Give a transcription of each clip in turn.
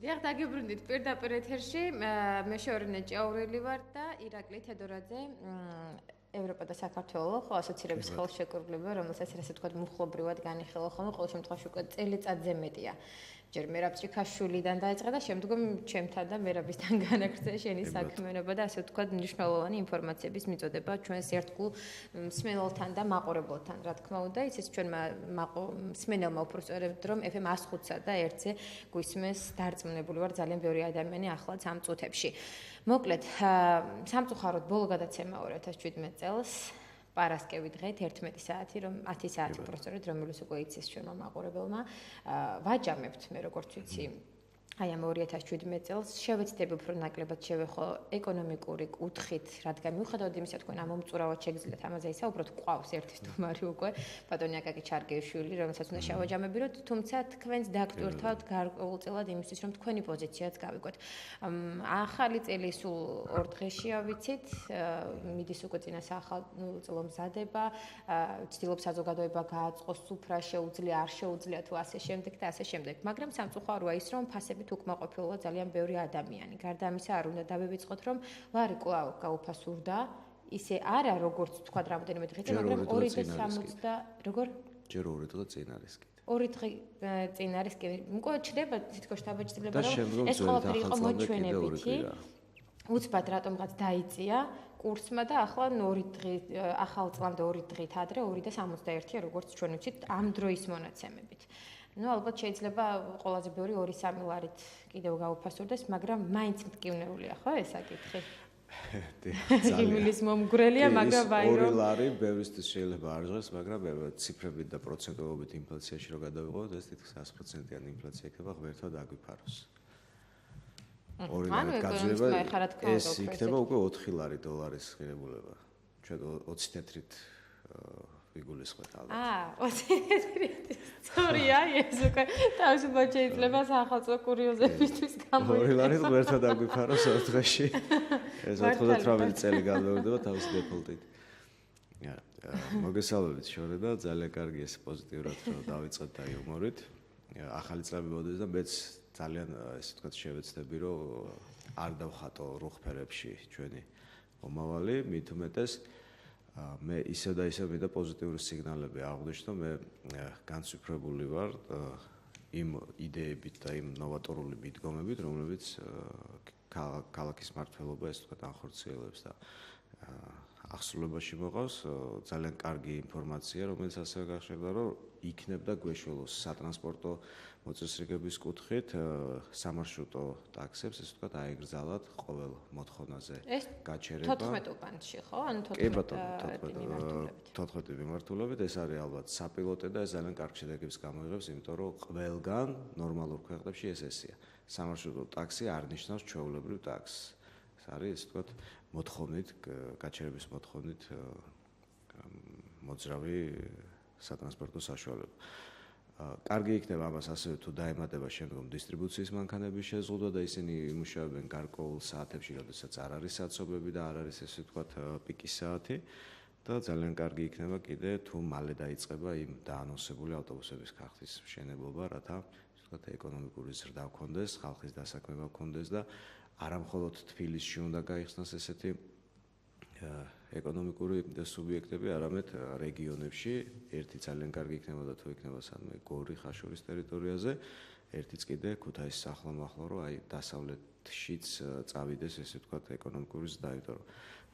დიახ, დაგიბრუნდით პირდაპირ ეთერში. მე შეორინე ჭაურელი ვარ და ირაკლი თედორაძე ევროპა და საქართველოს ასოცირების ხელშეკრულება, რომელსაც ასე ვთქვათ, მუხლობრივად განიხილვა ხოლმე, ყოველ შემთხვევაში უკვე წელიწადზე მეტია. ჯერ მერაბ ჭიქაშვილიდან დაიწყე და შემდგომ ჩემთან და მერაბისთან განაგრძე შენი საქმიანობა და ასე ვთქვათ, მნიშვნელოვანი ინფორმაციების მიწოდება ჩვენს ერთგულ მსმენელთან და მაყურებელთან, რა თქმა უნდა, ისიც ჩვენმა მსმენელმა უფრო სწორედ რომ FM 105-სა და 1-ზე გვისმენს დარწმუნებული ვარ ძალიან ბევრი ადამიანი ახლაც ამ წუთებში. მოკლედ, სამწუხაროდ ბოლო გადაცემა 2017 წელს პარასკევი დღეთ 11 საათი, 10 საათი პროცედურით, რომელიც უკვე იცის ჩვენმა მაყურებელმა. ვაჯამებთ მე როგორც ვიცი, აი ამ 2017 წელს შევეცდები უფრო ნაკლებად შევეხო ეკონომიკური კუთხით, რადგან მიუხედავად იმისა, თქვენ ამომწურავად შეგიძლიათ ამაზე ისაუბროთ, ყავს ერთი სტუმარი უკვე, ბატონი აკაკი ჩარგეიშვილი, რომელსაც უნდა შევაჯამებინოთ, თუმცა თქვენს დაგტვირთავთ გარკვეულწილად იმისთვის, რომ თქვენი პოზიციაც გავიგოთ. ახალი წელი სულ 2 დღეშია ვიცით, მიდის უკვე წინა სახელმწიფო მზადება, ცდილობს საზოგადოება გააწყოს სუფრა, შეუძლია, არ შეუძლია თუ ასე შემდეგ და ასე შემდეგ. მაგრამ სამწუხაროა ის, რომ ფასები უკმაყოფილოა ძალიან ბევრი ადამიანი. გარდა ამისა, არ უნდა დავივიწყოთ, რომ ლარი კვლავ გაუფასურდა, ისე არა როგორც თქვა რამოდენიმე დღეზე, მაგრამ 2.60 როგორ? ჯერ 2 დღე წინ არის კიდე. 2 დღე წინ არის კიდე. უკვე ჩდება თითქოს შთაბეჭდილება, რომ ეს ყველაფერი იყო მოჩვენებითი. უცბად რატომღაც დაიწია კურსმა და ახლა 2 დღე ახალ წლამდე 2 დღით ადრე 2.61-ია, როგორც ჩვენ ვიცით, ამ დროის მონაცემებით. Ну, ალბათ შეიძლება ყველაზე ბევრი 2-3 ლარით კიდევ გაუფასურდეს, მაგრამ მაინც მტკივნეულია, ხო, ეს საკითხი? იმილის მომგვრელია, მაგრამ ვაირო 2 ლარი ბევრისთვის შეიძლება არ ჟღერს, მაგრამ ციფრებით და პროცენტულობით ინფლაციაში რო გადავიღოთ, ეს თითქოს 100%-იანი ინფლაცია იქნება, ღმერთმა დაგვიფაროს. 2 ლარი გაძლევა, ეს იქნება უკვე 4 ლარი დოლარის ღირებულება. ჩვენ 20 თეთრით ვიგულისხმეთ ალბათ. 20 თეთრით. სწორია, ეს უკვე თავისუფლად შეიძლება სახელმწიფო კურიოზებისთვის გამოიყენოს. 2 ლარი ღმერთმა დაგვიფაროს 2 დღეში. ეს 98 წელი განმავლობა თავისი დეფოლტით. მოგესალმებით შორე და ძალიან კარგი ეს პოზიტიურად რომ დავიწყეთ და იუმორით. ახალი წლები მოდის და მეც ძალიან ესე ვთქვათ შევეცდები რომ არ დავხატო რუხფერებში ჩვენი მომავალი, მით უმეტეს მე ისევ და ისევ მინდა პოზიტიური სიგნალები აღვნიშნო, მე განსვიფრებული ვარ იმ იდეებით და იმ ნოვატორული მიდგომებით, რომლებიც ქალაქის მმართველობა ესე ვთქვათ ახორციელებს და აღსრულებაში მოყავს ძალიან კარგი ინფორმაცია, რომელიც ასევე გახსოვდა, რომ იქნებდა გვეშველოს სატრანსპორტო მოწესრიგების კუთხით სამარშრუტო ტაქსებს, ესე ვთქვათ, აეგრძალათ ყოველ მოთხოვნაზე გაჩერება. 14 უბანში, ხო? ანუ 14 მიმართულებით, ეს არის ალბათ საპილოტე და ეს ძალიან კარგ შედეგებს გამოიღებს, იმიტომ რომ ყველგან ნორმალურ ქვეყნებში ესეა. სამარშრუტო ტაქსი არ ნიშნავს ჩვეულებრივ ტაქსს. ეს არის, ესე ვთქვათ, მოთხოვნით, გაჩერების მოთხოვნით მოძრავი სატრანსპორტო საშუალება. კარგი იქნება ამას ასევე თუ დაემატება შემდგომ დისტრიბუციის მანქანების შეზღუდვა და ისინი იმუშავებენ გარკვეულ საათებში, როდესაც არ არის საცობები და არ არის ესე ვთქვათ პიკის საათი და ძალიან კარგი იქნება კიდე თუ მალე დაიწყება იმ დაანონსებული ავტობუსების ქარხნის მშენებლობა, რათა ესე ვთქვათ ეკონომიკური ზრდა გქონდეს, ხალხის დასაქმება გქონდეს და არა მხოლოდ თბილისში უნდა გაიხსნას ესეთი ეკონომიკური სუბიექტები, არამედ რეგიონებში. ერთი ძალიან კარგი იქნება და თუ იქნება სადმე გორი ხაშურის ტერიტორიაზე, ერთიც კიდე ქუთაისის ახლომახლო, რომ აი დასავლეთშიც წავიდეს ესე ვთქვათ ეკონომიკური ზრდა, იმიტომ რომ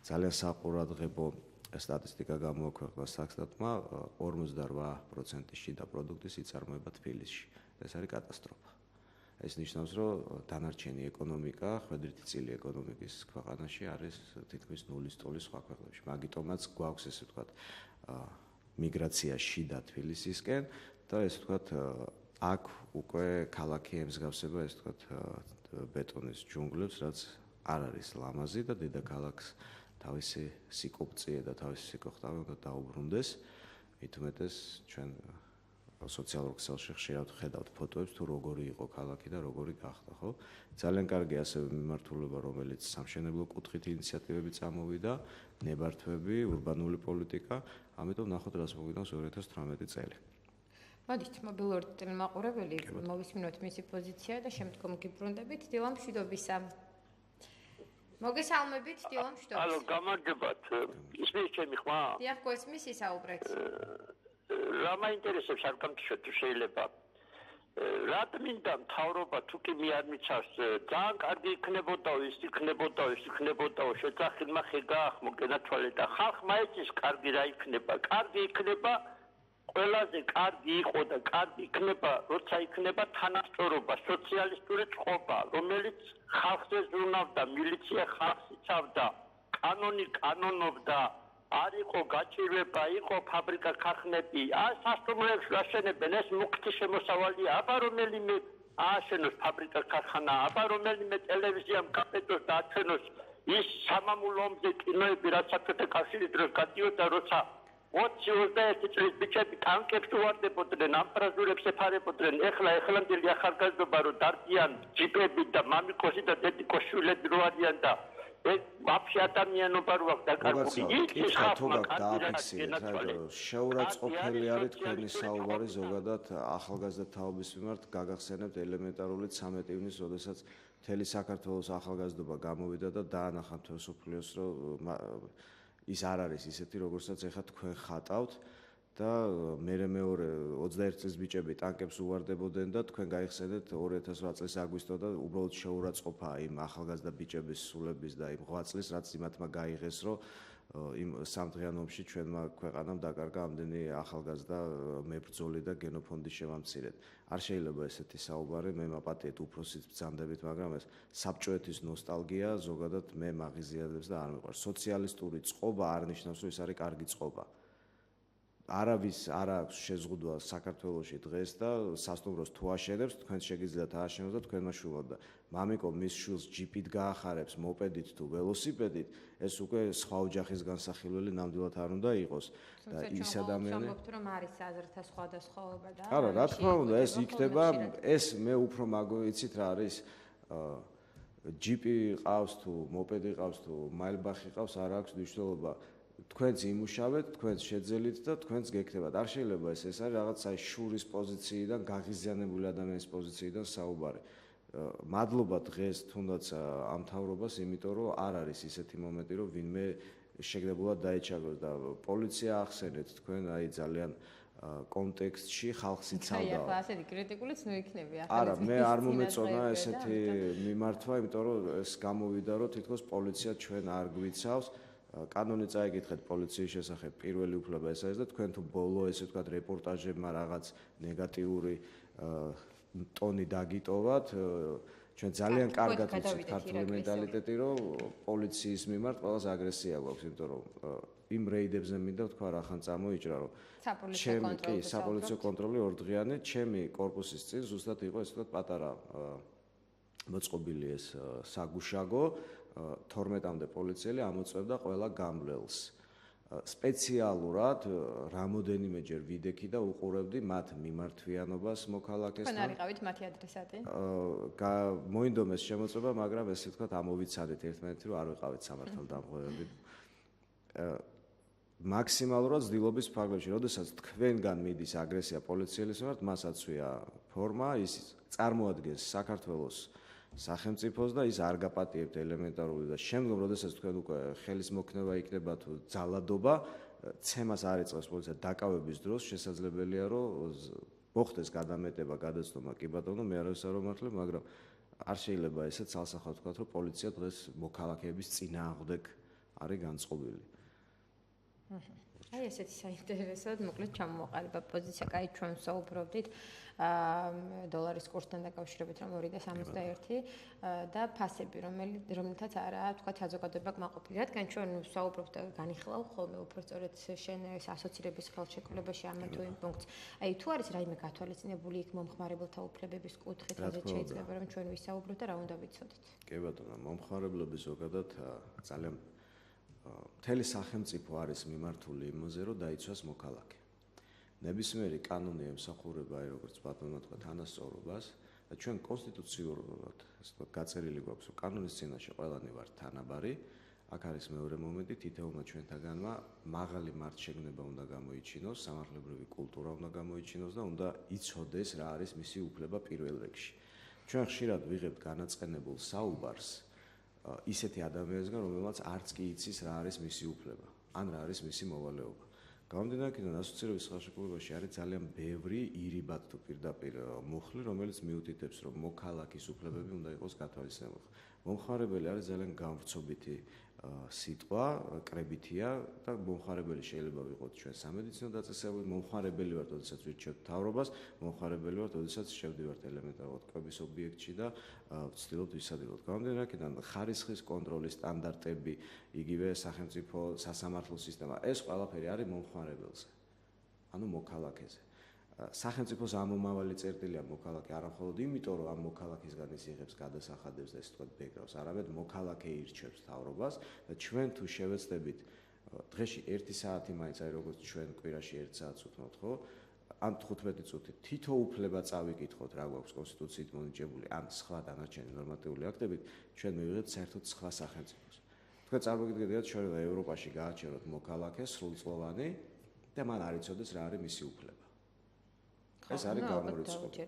ძალიან საყურადღებო სტატისტიკა გამოაქვეყნა სტატსტატმა 48% შიდა პროდუქტის იწარმოება თბილისში. ეს არის კატასტროფა. ეს ნიშნავს, რომ დანარჩენი ეკონომიკა, ხვედრითი წილი ეკონომიკის ქვეყანაში არის თითქმის ნულის ტოლის სხვა ქვეყნებში. მაგიტომაც გვაქვს ესე ვთქვათ მიგრაცია შიდა თბილისისკენ და ესე ვთქვათ აქ უკვე ქალაქი ემსგავსება ესე ვთქვათ ბეტონის ჯუნგლებს, რაც არ არის ლამაზი და დედაქალაქს თავისი სიკოპწიე და თავისი სიკოხტავი უნდა დაუბრუნდეს. მით უმეტეს ჩვენ სოციალურ ქსელში ხშირად ხედავთ ფოტოებს თუ როგორი იყო ქალაქი და როგორი გახდა, ხო? ძალიან კარგი ასევე მიმართულება, რომელიც სამშენებლო კუთხით ინიციატივები წამოვიდა, ნებართვები, ურბანული პოლიტიკა, ამიტომ ნახოთ რას მოგვიდავს 2018 წელი. მოდით მობილური ტელემაყურებელი მოვისმინოთ მისი პოზიცია და შემდგომ გიბრუნდებით დილამ მშვიდობისა. მოგესალმებით დილამ მშვიდობისა. ალო, გამარჯობათ. ისმის ჩემი ხმა? დიახ, გვესმის ისაუბრეთ. რა მაინტერესებს არ გამჩნევ თუ შეიძლება. რატომ მინდა მთავრობა თუ კი მე არ მიცავს ძალიან კარგი იქნებოდაო, ის იქნებოდაო, შეძახილმა ხე გაახმო გენაცვალე და ხალხმა ეცის კარგი რა იქნება. კარგი იქნება ყველაზე კარგი იყო და კარგი იქნება, როცა იქნება თანასწორობა, სოციალისტური წყობა, რომელიც ხალხზე ზრუნავდა, მილიცია ხალხს იცავდა, კანონი კანონობდა, არ იყო გაჭირვება, იყო ფაბრიკა ქარხნები, სასტუმროებში აშენებენ, ეს მუქთი შემოსავალია, აბა რომელიმე ააშენოს ფაბრიკა ქარხანა, აბა რომელიმე ტელევიზიამ გაფეთოს და აჩვენოს ის სამამულო ომზე კინოები, რაც საბჭოთა კავშირის დროს გადიოდა, როცა 20-21 წლის ბიჭები ტანკებს უვარდებოდნენ, ამპრაზურებს ეფარებოდნენ, ეხლანდელი ახალგაზრდობა რო დარდიან ჯიპები და მამიკოსი და დედიკოს შვილები რო არიან და ვაფშე ადამიანობა რო აქვს დაკარგული. ის ხალხმა შეურაცხყოფელი არის თქვენი საუბარი ზოგადად ახალგაზრდა თაობის მიმართ გაგახსენებთ ელემენტარული 13 ივნის, როდესაც მთელი საქართველოს ახალგაზრდობა გამოვიდა და დაანახა მთელ მსოფლიოს, რომ ის არ არის ისეთი, როგორცაც ეხლა თქვენ ხატავთ და მეორე 21 წლის ბიჭები ტანკებს უვარდებოდნენ და თქვენ გაიხსენეთ 2008 წლის აგვისტო და უბრალოდ შეურაცხყოფა იმ ახალგაზრდა ბიჭების სულების და იმ ღვაწლის, რაც იმათმა გაიღეს, რომ იმ სამდღიან ომში ჩვენმა ქვეყანამ დაკარგა ამდენი ახალგაზრდა მებრძოლი და გენოფონდის შემამცირედ. არ შეიძლება ესეთი საუბარი, მე მაპატიეთ უფროსით ბრძანდებით, მაგრამ ეს საბჭოეთის ნოსტალგია ზოგადად მე მაღიზიადებს და არ მიყვარს. სოციალისტური წყობა არ ნიშნავს, რომ ეს არის კარგი წყობა. არავის არ აქვს შეზღუდვა საქართველოში დღეს და სასტუმროს თუ აშენებს, თქვენ შეგიძლიათ ააშენოს და თქვენმა შვილად და მამიკო მის შვილს ჯიპით გაახარებს, მოპედით თუ ველოსიპედით, ეს უკვე სხვა ოჯახის განსახილველი ნამდვილად არ უნდა იყოს და ის ადამიანი ვამბობთ, რომ არის აზრთა სხვადასხვაობა და არა, რა თქმა უნდა, ეს იქნება, ეს მე უფრო მაგოიცით რა არის ჯიპი ყავს თუ მოპედი ყავს თუ მაილბახი ყავს, არ აქვს მნიშვნელობა. თქვენც იმუშავეთ, თქვენც შეძელით და თქვენც გექნებათ. არ შეიძლება ეს არის რაღაც აი შურის პოზიციიდან, გაღიზიანებული ადამიანის პოზიციიდან საუბარი. მადლობა დღეს თუნდაც ამ მთავრობას, იმიტომ რომ არ არის ისეთი მომენტი, რომ ვინმე შეგდებულად დაეჩაგროს და პოლიცია ახსენეთ თქვენ აი ძალიან კონტექსტში ხალხს იცავდა. ახლა ასეთი კრიტიკულიც ნუ იქნება ახლა. არა, მე არ მომეწონა ესეთი მიმართვა, იმიტომ რომ ეს გამოვიდა, რომ თითქოს პოლიცია ჩვენ არ გვიცავს. კანონი წაიკითხეთ პოლიციის შესახებ, პირველი უფლება ეს არის და თქვენ თუ ბოლო ესე ვთქვათ რეპორტაჟებმა რაღაც ნეგატიური ტონი დაგიტოვათ, ჩვენ ძალიან კარგად ვიცით ქართული მენტალიტეტი, რომ პოლიციის მიმართ ყველას აგრესია გვაქვს, იმიტომ რომ იმ რეიდებზე მინდა ვთქვა რახან წამოიჭრა, რომ საპოლიციო კონტროლი ორდღიანი, ჩემი კორპუსის წინ ზუსტად იყო ესე ვთქვათ პატარა მოწყობილი ეს საგუშაგო 12-მდე პოლიციელი ამოწევდა ყველა გამლელს. სპეციალურად რამოდენიმეჯერ ვიდექი და უყურებდი მათ მიმართვიანობას მოქალაქესთან. თქვენ არიყავით მათი ადრესატი? მოინდომეს შემოწმება, მაგრამ ესე ვთქვათ ამოვიცადეთ ერთმანეთი, რომ არ ვიყავით სამართალდამღვრები. მაქსიმალურად ძილობის ფარგლებში, როდესაც თქვენგან მიდის აგრესია პოლიციელის მიმართ, მას აცვია ფორმა, ის წარმოადგენს საქართველოს სახელმწიფოს და ის არ გაპატიებთ ელემენტარული და შემდგომ როდესაც თქვენ უკვე ხელის მოქნება იქნება თუ ძალადობა, ცემას არ ეწევს პოლიცია დაკავების დროს, შესაძლებელია რომ მოხდეს გადამეტება, გადაცნობა, კი ბატონო, მე არავის არ ვმართლებ, მაგრამ არ შეიძლება ესეც ალსახად ვთქვათ, რომ პოლიცია დღეს მოქალაქეების წინააღმდეგ არის განწყობილი. აი ესეთი საინტერესოდ მოკლედ ჩამოვაყალიბა პოზიცია, კაი ჩვენ საუბრობდით დოლარის კურსთან დაკავშირებით, რომ 2.61 და ფასები, რომელთაც არაა, თქვა საზოგადოება კმაყოფილი. რადგან ჩვენ საუბრობთ და განიხილავ ხოლმე უბრალოდ შენ ასოცირების ხელშეკრულებაში ამ თუ იმ პუნქტს. აი თუ არის რაიმე გათვალისწინებული იქ მომხმარებელთა უფლებების კუთხით, რადგან შეიძლება რომ ჩვენ ვისაუბროთ და რა უნდა ვიცოდეთ. კი ბატონო, მომხმარებლები ზოგადად ძალიან მთელი სახელმწიფო არის მიმართული იმაზე, რომ დაიცვას მოქალაქე. ნებისმიერი კანონი ემსახურება, აი როგორც ბატონმა თქვა, თანასწორობას და ჩვენ კონსტიტუციურად ასე ვთქვათ, გაწერილი გვაქვს, რომ კანონის წინაშე ყველანი ვართ თანაბარი, აქ არის მეორე მომენტი, თითოეულმა ჩვენთაგანმა მაღალი მართშეგნება უნდა გამოიჩინოს, სამართლებრივი კულტურა უნდა გამოიჩინოს და უნდა იცოდეს რა არის მისი უფლება პირველ რიგში. ჩვენ ხშირად ვიღებთ განაწყენებულ საუბარს ისეთი ადამიანებისგან, რომელმაც არც კი იცის რა არის მისი უფლება, ან რა არის მისი მოვალეობა. გამომდინარე იქიდან ასოცირების ხელშეკრულებაში არის ძალიან ბევრი ირიბად თუ პირდაპირ მუხლი, რომელიც მიუთითებს, რომ მოქალაქის უფლებები უნდა იყოს გათვალისწინებული. მომხმარებელი არის ძალიან გამვრცობითი სიტყვა, კრებითია და მომხმარებელი შეიძლება ვიყოთ ჩვენ სამედიცინო დაწესებულება, მომხმარებელი ვართ, როდესაც ვირჩევთ მთავრობას, მომხმარებელი ვართ, როდესაც შევდივართ ელემენტარულად კვების ობიექტში და ვცდილობთ ვისადილოთ. გამომდინარე იქიდან ხარისხის კონტროლის სტანდარტები, იგივე სახელმწიფო სასამართლო სისტემა, ეს ყველაფერი არის მომხმარებელზე, ანუ მოქალაქეზე. სახელმწიფოს ამომავალი წერტილია მოქალაქე არა მხოლოდ იმიტომ, რომ ამ მოქალაქისგან ის იღებს გადასახადებს და ესე ვთქვათ ბექრავს, არამედ მოქალაქე ირჩევს მთავრობას და ჩვენ თუ შევეცდებით დღეში 1 საათი მაინც არის როგორც ჩვენ კვირაში 1 საათს უთმობთ, ხო? ან 15 წუთი თითო უფლება წავიკითხოთ, რა გვაქვს კონსტიტუციით მონიჭებული, ან სხვა დანარჩენი ნორმატიული აქტებით, ჩვენ მივიღებთ საერთოდ სხვა სახელმწიფოს. თქვენ წარმოგიდგენთ, ჩვენ ევროპაში გააჩეროთ მოქალაქე სრულწლოვანი და მან არ იცოდეს რა არის მისი უფლება. ეს არის გამორიცხული.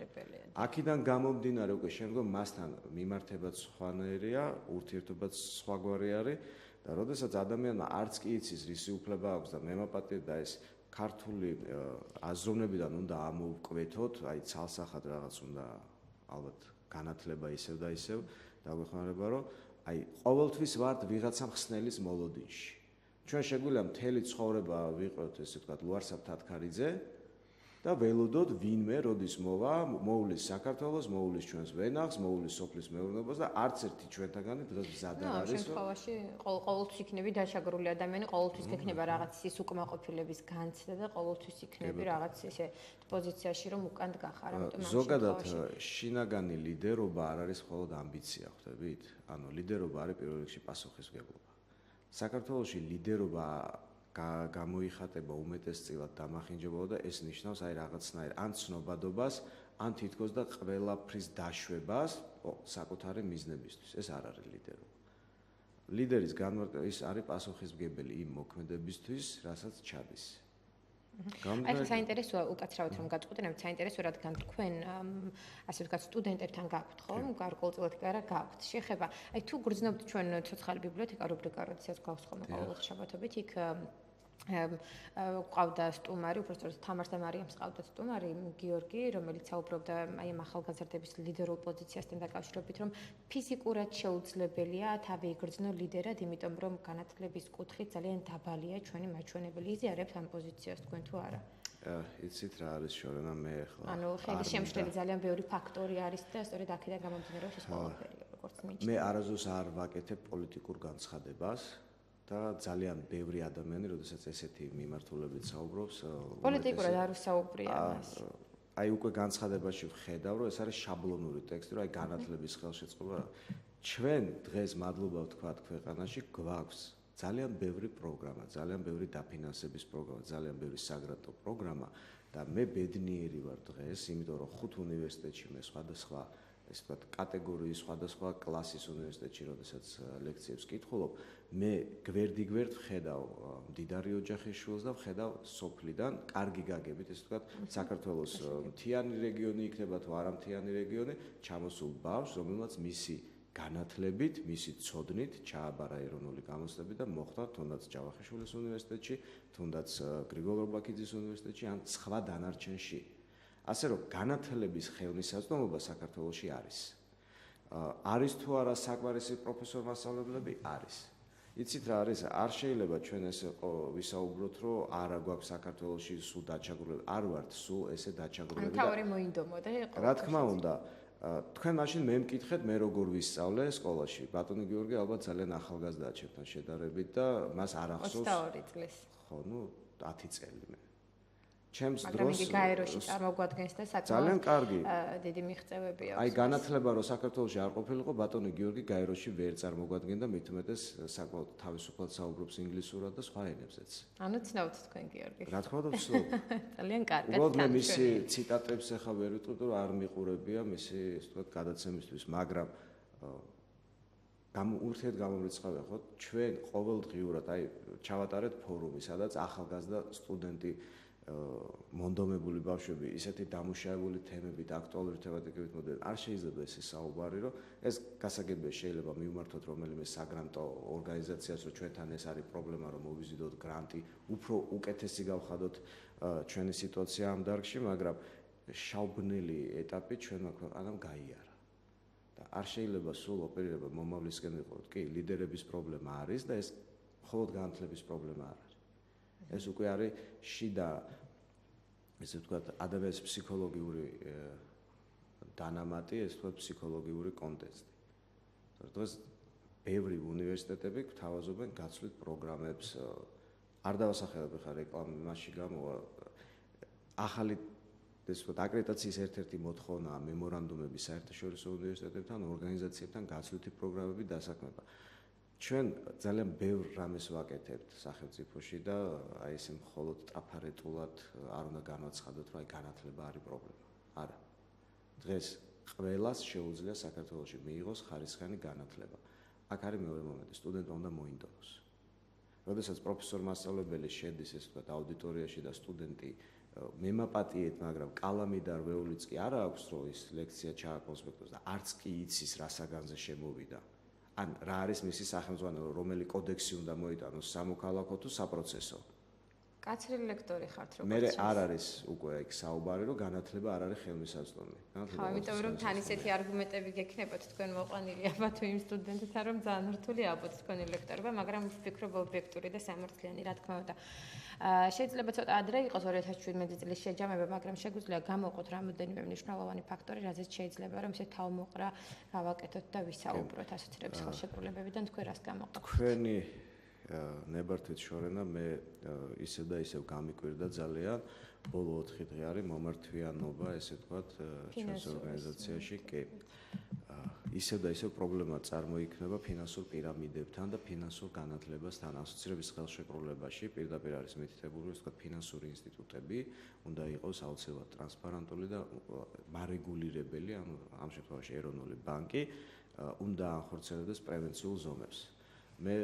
აქედან გამომდინარე უკვე შემდგომ მასთან მიმართებაც სხვანაირია, ურთიერთობაც სხვაგვარი არის და როდესაც ადამიანმა არც კი იცის რისი უფლება აქვს და მემაპატიება ეს ქართული აზროვნებიდან უნდა ამოვკვეთოთ, აი ცალსახად რაღაც უნდა ალბათ განათლება ისევ და ისევ დაგვეხმარება, რომ აი ყოველთვის ვართ ვიღაცა მხსნელის მოლოდინში. ჩვენ შეგვიძლია მთელი ცხოვრება ვიყოთ ესე ვთქვათ ლუარსაბ თათქარიძე და ველოდოთ ვინმე როდის მოვლის საქართველოს, მოვლის ჩვენს ვენახს, მოვლის სოფლის მეურნეობას და არც ერთი ჩვენთაგანი დღეს მზად არ არის. შემთხვევაში ყოველთვის იქნები დაშაგრული ადამიანი, ყოველთვის გექნება რაღაც ის უკმაყოფილების განცდა და ყოველთვის იქნები რაღაც ისე პოზიციაში, რომ უკან დგახარ, ამიტომ ამ ზოგადად შინაგანი ლიდერობა არ არის მხოლოდ ამბიცია, ხვდებით? ანუ ლიდერობა არის პირველ რიგში პასუხისმგებლობა. საქართველოში ლიდერობა გამოიხატება უმეტესწილად დამახინჯებულად და ეს ნიშნავს აი რაღაცნაირ ან ცნობადობას, ან თითქოს და ყველაფრის დაშვებას საკუთარი მიზნებისთვის. ეს არ არის ლიდერობა. ლიდერის განმარტება ის არის პასუხისმგებელი იმ მოქმედებისთვის, რასაც ჩადის. აი საინტერესოა უკაცრავად რომ გაწყვეტინებთ, საინტერესო რადგან თქვენ ასე ვთქვათ სტუდენტებთან გაქვთ, ხო? გარკვეულწილად კი არა გაქვთ. შეხება, აი თუ გრძნობთ ჩვენ ცოცხალი ბიბლიოთეკა რუბრიკა, როდესაც გვაქვს ხოლმე ყოველ შაბათობით, იქ ყავდა სტუმარი, უბრალოდ თამარ და მარიამს ყავდა სტუმარი გიორგი, რომელიც საუბრობდა აი ამ ახალგაზრდების ლიდერულ პოზიციასთან დაკავშირებით, რომ ფიზიკურად შეუძლებელია თავი იგრძნო ლიდერად, იმიტომ რომ განათლების კუთხით ძალიან დაბალია ჩვენი მაჩვენებელი. იზიარებთ ამ პოზიციას თქვენ თუ არა? იცით რა არის შორენა მე ახლა. ანუ ხელის შემშლელი ძალიან ბევრი ფაქტორი არის და სწორედ აქედან გამომდინარე ეს ყველაფერია, როგორც მიჩნევა. მე არასდროს არ ვაკეთებ პოლიტიკურ განცხადებას. და ძალიან ბევრი ადამიანი, როდესაც ესეთი მიმართულებით საუბრობს, პოლიტიკურად არ ვსაუბრია ამას. აი უკვე განცხადებაში ვხედავ, რომ ეს არის შაბლონური ტექსტი, რომ აი განათლების ხელშეწყობა. ჩვენ დღეს მადლობა ვთქვათ ქვეყანაში გვაქვს ძალიან ბევრი პროგრამა, ძალიან ბევრი დაფინანსების პროგრამა, ძალიან ბევრი საგრანტო პროგრამა და მე ბედნიერი ვარ დღეს, იმიტომ რომ 5 უნივერსიტეტში მე სხვადასხვა ეს ვთქვათ კატეგორიის სხვადასხვა კლასის უნივერსიტეტში, როდესაც ლექციებს კითხულობ, მე გვერდ-გვერდ ვხედავ მდიდარი ოჯახის შვილს და ვხედავ სოფლიდან კარგი გაგებით, ესე ვთქვათ, საქართველოს მთიანი რეგიონი იქნება თუ არა მთიანი რეგიონი, ჩამოსულ ბავშვს, რომელმაც მისი განათლებით, მისი ცოდნით ჩააბარა ეროვნული გამოცდები და მოხვდა თუნდაც ჯავახიშვილის უნივერსიტეტში, თუნდაც გრიგოლ ორბაქიძის უნივერსიტეტში, ან სხვა დანარჩენში. ასე რომ განათლების ხელმისაწვდომობა საქართველოში არის. არის თუ არა საკვარისი პროფესორ-მასწავლებლები? არის. იცით რა არის? არ შეიძლება ჩვენ ესე ვისაუბროთ, რომ არა გვაქვს საქართველოში სულ დაჩაგრული, არ ვართ სულ ესე დაჩაგრული. თავი მოინდომა და რა თქმა უნდა, თქვენ მაშინ მე მკითხეთ, მე როგორ ვისწავლე სკოლაში. ბატონი გიორგი ალბათ ძალიან ახალგაზრდაა ჩემთან შედარებით და მას არ ახსოვს 22 წლის. ხო, 10 წელი მე. ჩემს დროს მაგრამ იგი გაეროში წარმოგვადგენს და ძალიან კარგი დიდი მიღწევები აქვს. აი განათლება რომ საქართველოში არ ყოფილიყო, ბატონი გიორგი გაეროში ვერ წარმოგვადგენდა, მით უმეტეს საკმაოდ თავისუფლად საუბრობს ინგლისურად და სხვა ენებზეც. ანუ ცნობთ თქვენ გიორგის. რა თქმა უნდა ვცნობ. ძალიან კარგად. უბრალოდ მე მისი ციტატებს ახლა ვერ ვიტყვი, რომ არ მიყურებია მისი, ასე ვთქვათ, გადაცემისთვის, მაგრამ ურთიერთ გამომრიცხავია ხო ჩვენ ყოველდღიურად აი ჩავატარეთ ფორუმი სადაც ახალგაზრდა სტუდენტი მონდომებული ბავშვები ისეთი დამუშავებული თემებით აქტუალური თემატიკებით მოდიან არ შეიძლება ეს საუბარი რომ ეს გასაგებია შეიძლება მივმართოთ რომელიმე საგრანტო ორგანიზაციას რომ ჩვენთან ეს არის პრობლემა რომ მოვიზიდოთ გრანტი უფრო უკეთესი გავხადოთ ჩვენი სიტუაცია ამ დარგში მაგრამ შავბნელი ეტაპი ჩვენმა ქვეყანამ გაიარა და არ შეიძლება სულ ოპერირება მომავლისკენ ვიყოთ კი ლიდერების პრობლემა არის და ეს მხოლოდ განათლების პრობლემა არ არის ეს უკვე არის შიდა ესე ვთქვათ ადამიანის ფსიქოლოგიური დანამატი ესე ვთქვათ ფსიქოლოგიური კონტექსტი დღეს ბევრი უნივერსიტეტები გვთავაზობენ გაცვლით პროგრამებს არ დავასახელებ ხა რეკლამაში გამოვა ახალი ეს ვთქვათ აკრედიტაციის ერთ-ერთი მოთხოვნაა მემორანდუმები საერთაშორისო უნივერსიტეტებთან ორგანიზაციებთან გაცვლითი პროგრამები დასაქმება ჩვენ ძალიან ბევრ რამეს ვაკეთებთ სახელმწიფოში და აი ესე მხოლოდ ტრაფარეტულად არ უნდა განვაცხადოთ რომ აი განათლება არის პრობლემა. არა. დღეს ყველას შეუძლია საქართველოში მიიღოს ხარისხიანი განათლება. აქ არის მეორე მომენტი, სტუდენტმა უნდა მოინდომოს. როდესაც პროფესორ-მასწავლებელი შედის ესე ვთქვათ აუდიტორიაში და სტუდენტი მემაპატიეთ, მაგრამ კალამი და რვეულიც კი არ აქვს რომ ის ლექცია ჩააკონსპექტოს და არც კი იცის რა საგანზე შემოვიდა. ან რა არის მისი სახელმძღვანელო, რომელი კოდექსი უნდა მოიტანოს სამოქალაქო თუ საპროცესო. კაცრი ლექტორი ხართ როგორც მე არ არის უკვე ეგ საუბარი, რომ განათლება არ არის ხელმისაწვდომი. ხო, იმიტომ რომ თან ისეთი არგუმენტები გექნებათ თქვენ მოყვანილი აბა თუ იმ სტუდენტთან რომ ძალიან რთული ალბათ თქვენი ლექტორობა, მაგრამ ვფიქრობ ობიექტური და სამართლიანი რა თქმა უნდა. შეიძლება ცოტა ადრე იყოს 2017 წლის შეჯამება, მაგრამ შეგვიძლია გამოვყოთ რამოდენიმე მნიშვნელოვანი ფაქტორი, რაზეც შეიძლება რომ ესე თავმოყრა გავაკეთოთ და ვისაუბროთ ასოცირების ხელშეკრულებებიდან თქვენ რას გამოყოთ. თქვენი ნებართვით შორენა მე ისევ და ისევ გამიკვირდა ძალიან ბოლო 4 დღე არის მომართვიანობა ესე ვთქვათ ჩვენს ორგანიზაციაში კი ისევ და ისევ პრობლემა წარმოიქმნება ფინანსურ პირამიდებთან და ფინანსურ განათლებასთან ასოცირების ხელშეკრულებაში პირდაპირ არის მითითებული ესე ვთქვათ ფინანსური ინსტიტუტები უნდა იყოს აუცილებლად ტრანსპარენტული და მარეგულირებელი ამ შემთხვევაში ეროვნული ბანკი უნდა ახორციელებდეს პრევენციულ ზომებს მე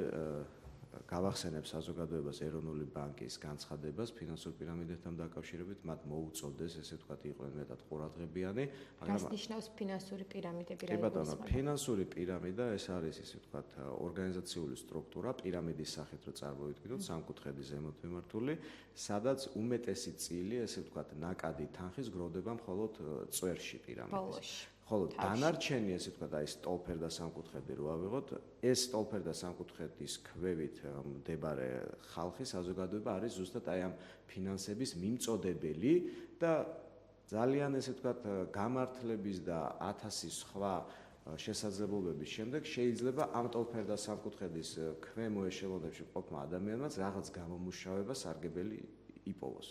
გავახსენებ საზოგადოებას ეროვნული ბანკის განცხადებას ფინანსურ პირამიდებთან დაკავშირებით მათ მოუწოდეს ესე ვთქვათ იყვნენ მეტად ყურადღებიანი მაგრამ რას ნიშნავს ფინანსური პირამიდები რა იყო ფინანსური პირამიდა ეს არის ესე ვთქვათ ორგანიზაციული სტრუქტურა პირამიდის სახით რო წარმოვიდგინოთ სამკუთხედი ზემოთ მიმართული სადაც უმეტესი წილი ესე ვთქვათ ნაკადი თანხის გროვდება მხოლოდ წვერში პირამიდის ხოლო დანარჩენი ესე ვთქვათ აი სტოლფერ და სამკუთხედი რო ავიღოთ ეს სტოლფერ და სამკუთხედის ქვევით მდებარე ხალხი საზოგადოება არის ზუსტად აი ამ ფინანსების მიმწოდებელი და ძალიან ესე ვთქვათ გამართლების და 1000 სხვა შესაძლებლობების შემდეგ შეიძლება ამ სტოლფერ და სამკუთხედის ქვემო ეშელონებში ყოფნა ადამიანმაც რაღაც გამომუშავება სარგებელი იპოვოს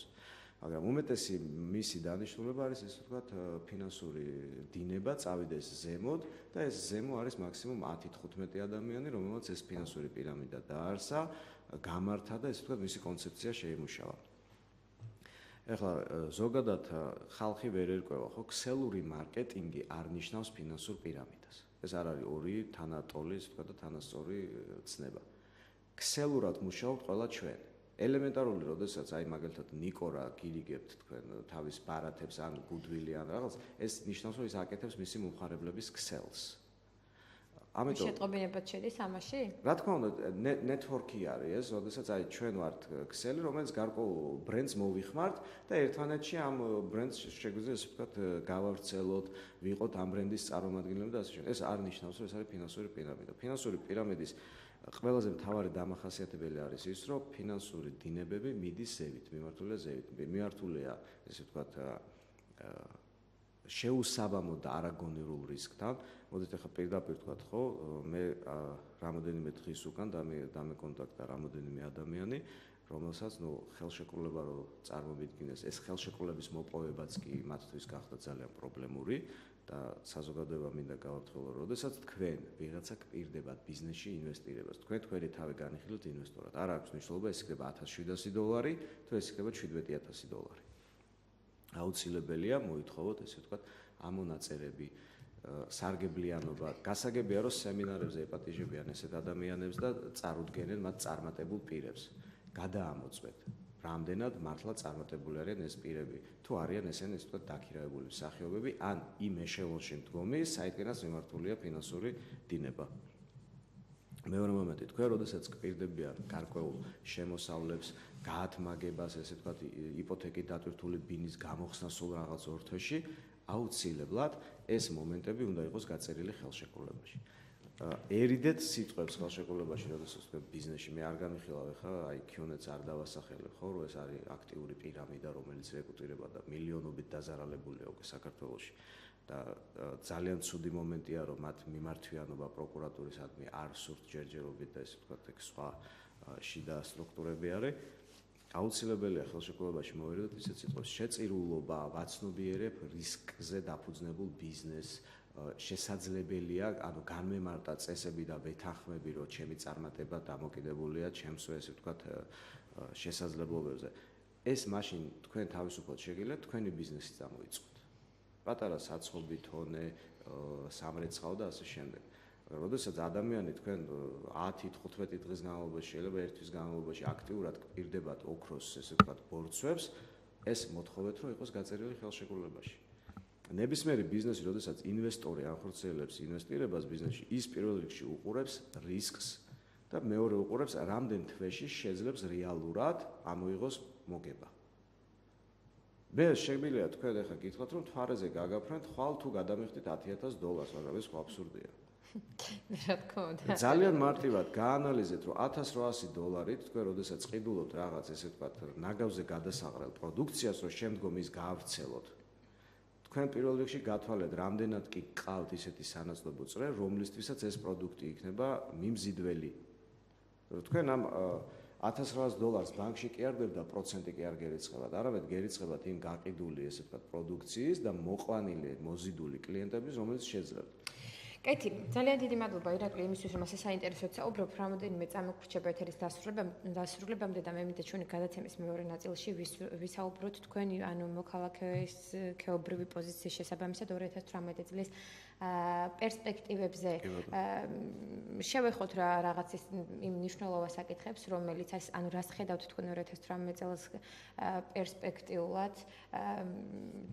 მაგრამ უმეტესი მისი დანიშნულება არის ესე ვთქვათ ფინანსური დინება წავიდეს ზემოთ და ეს ზემო არის მაქსიმუმ 10-15 ადამიანი, რომელმაც ეს ფინანსური პირამიდა დაარსა, გამართა და ესე ვთქვათ მისი კონცეფცია შეიმუშავა. ეხლა ზოგადად ხალხი ვერ ერკვევა, ხო, ქსელური მარკეტინგი არ ნიშნავს ფინანსურ პირამიდას. ეს არ არის ორი თანატოლი, ესე ვთქვათ და თანასწორი ცნება. ქსელურად მუშაობთ ყველა ჩვენ. ელემენტარული, როდესაც აი მაგალითად ნიკორა გირიგებთ თქვენ თავის ბარათებს ან გუდვილი ან რაღაც, ეს ნიშნავს, რომ ის აკეთებს მისი მომხარებლების ქსელს. ამიტომ შეტყობინებად შედის ამაში? რა თქმა უნდა, ნეტვორკი არის ეს, როდესაც აი ჩვენ ვართ ქსელი, რომელიც გარკვეულ ბრენდს მოვიხმართ და ერთმანეთში ამ ბრენდს შეგვიძლია ესე ვთქვათ გავავრცელოთ, ვიყოთ ამ ბრენდის წარმომადგენლები და ასე შემდეგ. ეს არ ნიშნავს, რომ ეს არის ფინანსური პირამიდა. ფინანსური პირამიდის ყველაზე მთავარი დამახასიათებელი არის ის, რომ ფინანსური დინებები მიდის ზევით, მიმართულია ზევით. მიმართულია, ესე ვთქვათ, შეუსაბამო და არაგონერულ რისკთან. მოდით ახლა პირდაპირ ვთქვათ, ხო, მე რამოდენიმე დღის უკან დამეკონტაქტა რამოდენიმე ადამიანი, რომელსაც, ხელშეკრულება რო წარმოვიდგინეს, ეს ხელშეკრულების მოპოვებაც კი მათთვის გახდა ძალიან პრობლემური. და საზოგადოება მინდა გავაფრთხილო, როდესაც თქვენ ვიღაცა გპირდებათ ბიზნესში ინვესტირებას, თქვენ თქვენი თავი განიხილოთ ინვესტორად. არ აქვს მნიშვნელობა, ეს იქნება $1700 თუ ეს იქნება $17,000. აუცილებელია მოითხოვოთ, ესე ვთქვათ, ამონაწერები სარგებლიანობა. გასაგებია, რომ სემინარებზე ეპატიჟებიან ესეთ ადამიანებს და წარუდგენენ მათ წარმატებულ პირებს. გადაამოწმეთ, რამდენად მართლა წარმატებული არიან ეს პირები, თუ არიან ესენი ისე ვთქვათ დაქირავებული მსახიობები, ან იმ ეშელონში მდგომი, საიდანაც მიმართულია ფინანსური დინება. მეორე მომენტი, თქვენ როდესაც გპირდებიან გარკვეულ შემოსავლებს, გაათმაგებას, ესე ვთქვათ, იპოთეკით დატვირთული ბინის გამოხსნა სულ რაღაც ორ თვეში, აუცილებლად ეს მომენტები უნდა იყოს გაწერილი ხელშეკრულებაში. ერიდეთ სიტყვებს ხელშეკრულებაში, როდესაც თქვენ ბიზნესში მე არ გამიხილავ ხა, აი ქიონეთს არ დავასახელებ, ხო, რომ ეს არის აქტიური პირამიდა, რომელიც რეკრუტირება და მილიონობით დაზარალებულია უკვე საქართველოში. და ძალიან ცუდი მომენტია, რომ მათ მიმართვიანობა პროკურატურისადმი არ სურთ ჯერჯერობით და ესე ვთქვათ, ეგ სხვა შიდა სტრუქტურები არის. აუცილებელია ხელშეკრულებაში მოვერიდოთ ისეთ სიტყვებს: შეწირულობა, ვაცნობიერებ რისკზე დაფუძნებულ ბიზნესს, შესაძლებელია, ანუ განმემარტა წესები და ვეთანხმები, რომ ჩემი წარმატება დამოკიდებულია ჩემს ესე ვთქვათ შესაძლებლობებზე. ეს მაშინ თქვენ თავისუფლად შეგიძლიათ თქვენი ბიზნესი წამოიწყოთ. პატარა საცხობი თონე, სამრეცხაო და ასე შემდეგ. როდესაც ადამიანი თქვენ 10-15 დღის განმავლობაში, შეიძლება ერთ თვის განმავლობაში აქტიურად გპირდებათ ოქროს, ესე ვთქვათ, ბორცვებს, ეს მოთხოვეთ, რომ იყოს გაწერილი ხელშეკრულებაში. ნებისმიერი ბიზნესი, როდესაც ინვესტორი ახორციელებს ინვესტირებას ბიზნესში, ის პირველ რიგში უყურებს რისკს და მეორე უყურებს, რამდენ თვეში შეძლებს რეალურად ამოიღოს მოგება. მე შეგვიძლია თქვენ ახლა გითხრათ, რომ თვარეზე გაგაფრენთ, ხვალ თუ გადამიხდით $10,000, მაგრამ ეს ხო აბსურდია. რა თქმა უნდა. ძალიან მარტივად გაანალიზეთ, რომ $1,800 თქვენ როდესაც ყიდულობთ რაღაც ესე ვთქვათ, ნაგავზე გადასაღრელ პროდუქციას, რომ შემდგომ ის გაავრცელოთ. თქვენ პირველ რიგში გათვალეთ, რამდენად კი გყავთ ისეთი სანაცვლო წრე, რომლისთვისაც ეს პროდუქტი იქნება მიმზიდველი. თქვენ ამ $1,800 ბანკში კი არ გვერდა პროცენტი კი არ გერიცხებათ, არამედ გერიცხებათ იმ გაყიდული ესე ვთქვათ პროდუქციის და მოყვანილი მოზიდული კლიენტების, რომელიც შეძლებთ. კეთილი, ძალიან დიდი მადლობა ირაკლი იმისთვის, რომ ასე საინტერესოდ საუბრობ, რამოდენიმე წამი გრჩება ეთერის დასრულებამდე და მე მინდა ჩვენი გადაცემის მეორე ნაწილში ვისაუბროთ თქვენი ანუ მოქალაქეის ქეობრივი პოზიციის შესაბამისად 2018 წლის პერსპექტივებზე. შევეხოთ რაღაც იმ მნიშვნელოვან საკითხებს, რომელიც ანუ რას ხედავთ თქვენ 2018 წელს პერსპექტიულად,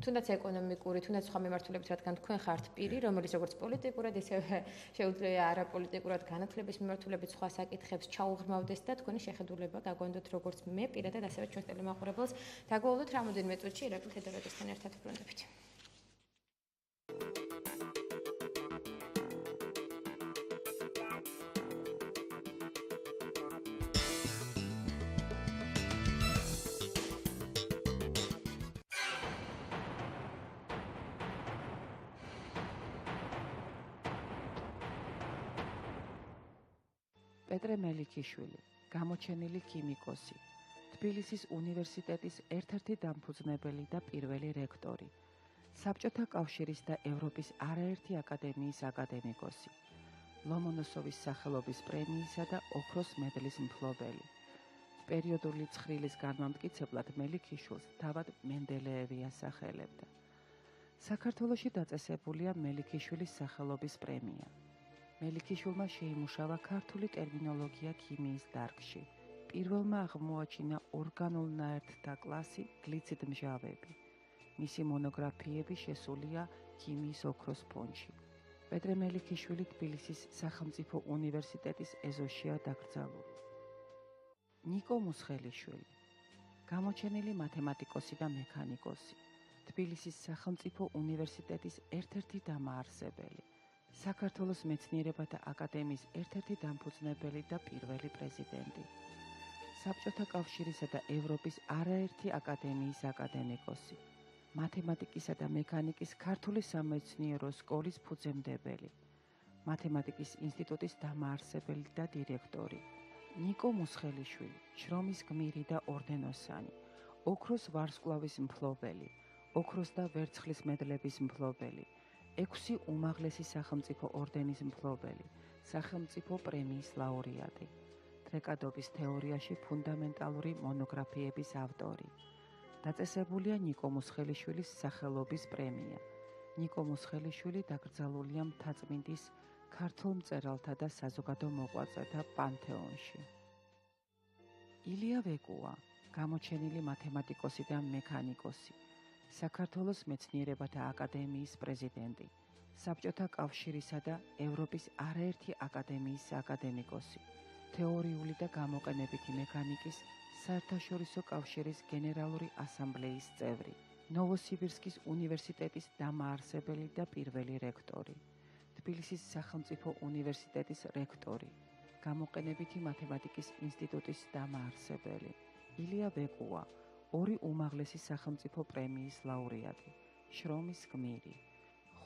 თუნდაც ეკონომიკური, თუნდაც სხვა მიმართულებით, რადგან თქვენ ხართ პირი, რომელიც როგორც პოლიტიკურად ისევე შეუძლია არაპოლიტიკურად განათლების მიმართულებით სხვა საკითხებს ჩაუღრმავდეს და თქვენი შეხედულება გაგვანდოთ როგორც მე პირადად ასევე ჩვენს ტელემაყურებელს. დაგვავალოთ რამოდენიმე წუთში ირაკლი თედორაძესთან ერთად ბრუნდებით. პეტრე მელიქიშვილი, გამოჩენილი ქიმიკოსი, თბილისის უნივერსიტეტის ერთ-ერთი დამფუძნებელი და პირველი რექტორი, საბჭოთა კავშირის და ევროპის არაერთი აკადემიის აკადემიკოსი, ლომონოსოვის სახელობის პრემიისა და ოქროს მედლის მფლობელი. პერიოდული ცხრილის განმამტკიცებლად მელიქიშვილს თავად მენდელეევი ასახელებდა. საქართველოში დაწესებულია მელიქიშვილის სახელობის პრემია. მელიქიშვილმა შეიმუშავა ქართული ტერმინოლოგია ქიმიის დარგში. პირველმა აღმოაჩინა ორგანულ ნაერთთა კლასი გლიციდმჟავები. მისი მონოგრაფიები შესულია ქიმიის ოქროს ფონდში. პეტრე მელიქიშვილი თბილისის სახელმწიფო უნივერსიტეტის ეზოშია დაკრძალული. ნიკო მუსხელიშვილი, გამოჩენილი მათემატიკოსი და მექანიკოსი, თბილისის სახელმწიფო უნივერსიტეტის ერთ-ერთი დამაარსებელი. საქართველოს მეცნიერებათა აკადემიის ერთ-ერთი დამფუძნებელი და პირველი პრეზიდენტი. საბჭოთა კავშირისა და ევროპის არაერთი აკადემიის აკადემიკოსი. მათემატიკისა და მექანიკის ქართული სამეცნიერო სკოლის ფუძემდებელი. მათემატიკის ინსტიტუტის დამაარსებელი და დირექტორი. ნიკო მუსხელიშვილი, შრომის გმირი და ორდენოსანი. ოქროს ვარსკვლავის მფლობელი. ოქროს და ვერცხლის მედლების მფლობელი. 6 უმაღლესი სახელმწიფო ორდენის მფლობელი, სახელმწიფო პრემიის ლაურეატი, დრეკადობის თეორიაში ფუნდამენტალური მონოგრაფიების ავტორი. დაწესებულია ნიკო მუსხელიშვილის სახელობის პრემია. ნიკო მოსხელიშვილი დაკრძალულია მთაწმინდის ქართულ მწერალთა და საზოგადო მოღვაწეთა პანთეონში. ილია ვეკუა, გამოჩენილი მათემატიკოსი და მექანიკოსი, საქართველოს მეცნიერებათა აკადემიის პრეზიდენტი, საბჭოთა კავშირისა და ევროპის არაერთი აკადემიის აკადემიკოსი, თეორიული და გამოყენებითი მექანიკის საერთაშორისო კავშირის გენერალური ასამბლეის წევრი, ნოვოსიბირსკის უნივერსიტეტის დამაარსებელი და პირველი რექტორი, თბილისის სახელმწიფო უნივერსიტეტის რექტორი, გამოყენებითი მათემატიკის ინსტიტუტის დამაარსებელი, ილია ვეკუა, 2 უმაღლესი სახელმწიფო პრემიის ლაურეატი, შრომის გმირი,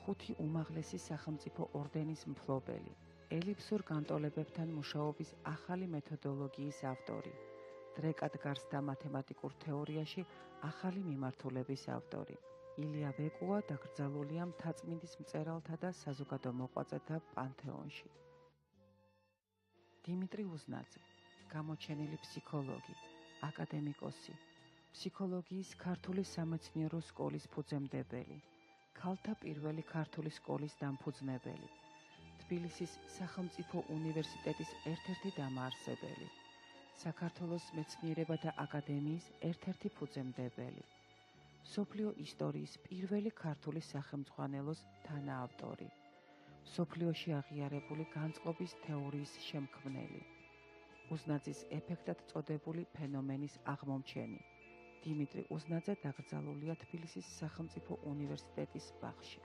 5 უმაღლესი სახელმწიფო ორდენის მფლობელი, ელიფსურ განტოლებებთან მუშაობის ახალი მეთოდოლოგიის ავტორი, დრეკად გარსთა მათემატიკურ თეორიაში ახალი მიმართულების ავტორი. ილია ვეკუა დაკრძალულია მთაწმინდის მწერალთა და საზოგადო მოღვაწეთა პანთეონში. დიმიტრი უზნაძე, გამოჩენილი ფსიქოლოგი, აკადემიკოსი, ფსიქოლოგიის ქართული სამეცნიერო სკოლის ფუძემდებელი, ქალთა პირველი ქართული სკოლის დამფუძნებელი, თბილისის სახელმწიფო უნივერსიტეტის ერთ-ერთი დამაარსებელი, საქართველოს მეცნიერებათა აკადემიის ერთ-ერთი ფუძემდებელი, მსოფლიო ისტორიის პირველი ქართული სახელმძღვანელოს თანაავტორი, მსოფლიოში აღიარებული განწყობის თეორიის შემქმნელი, უზნაძის ეფექტად წოდებული ფენომენის აღმომჩენი. დიმიტრი უზნაძე დაკრძალულია თბილისის სახელმწიფო უნივერსიტეტის ბაღში.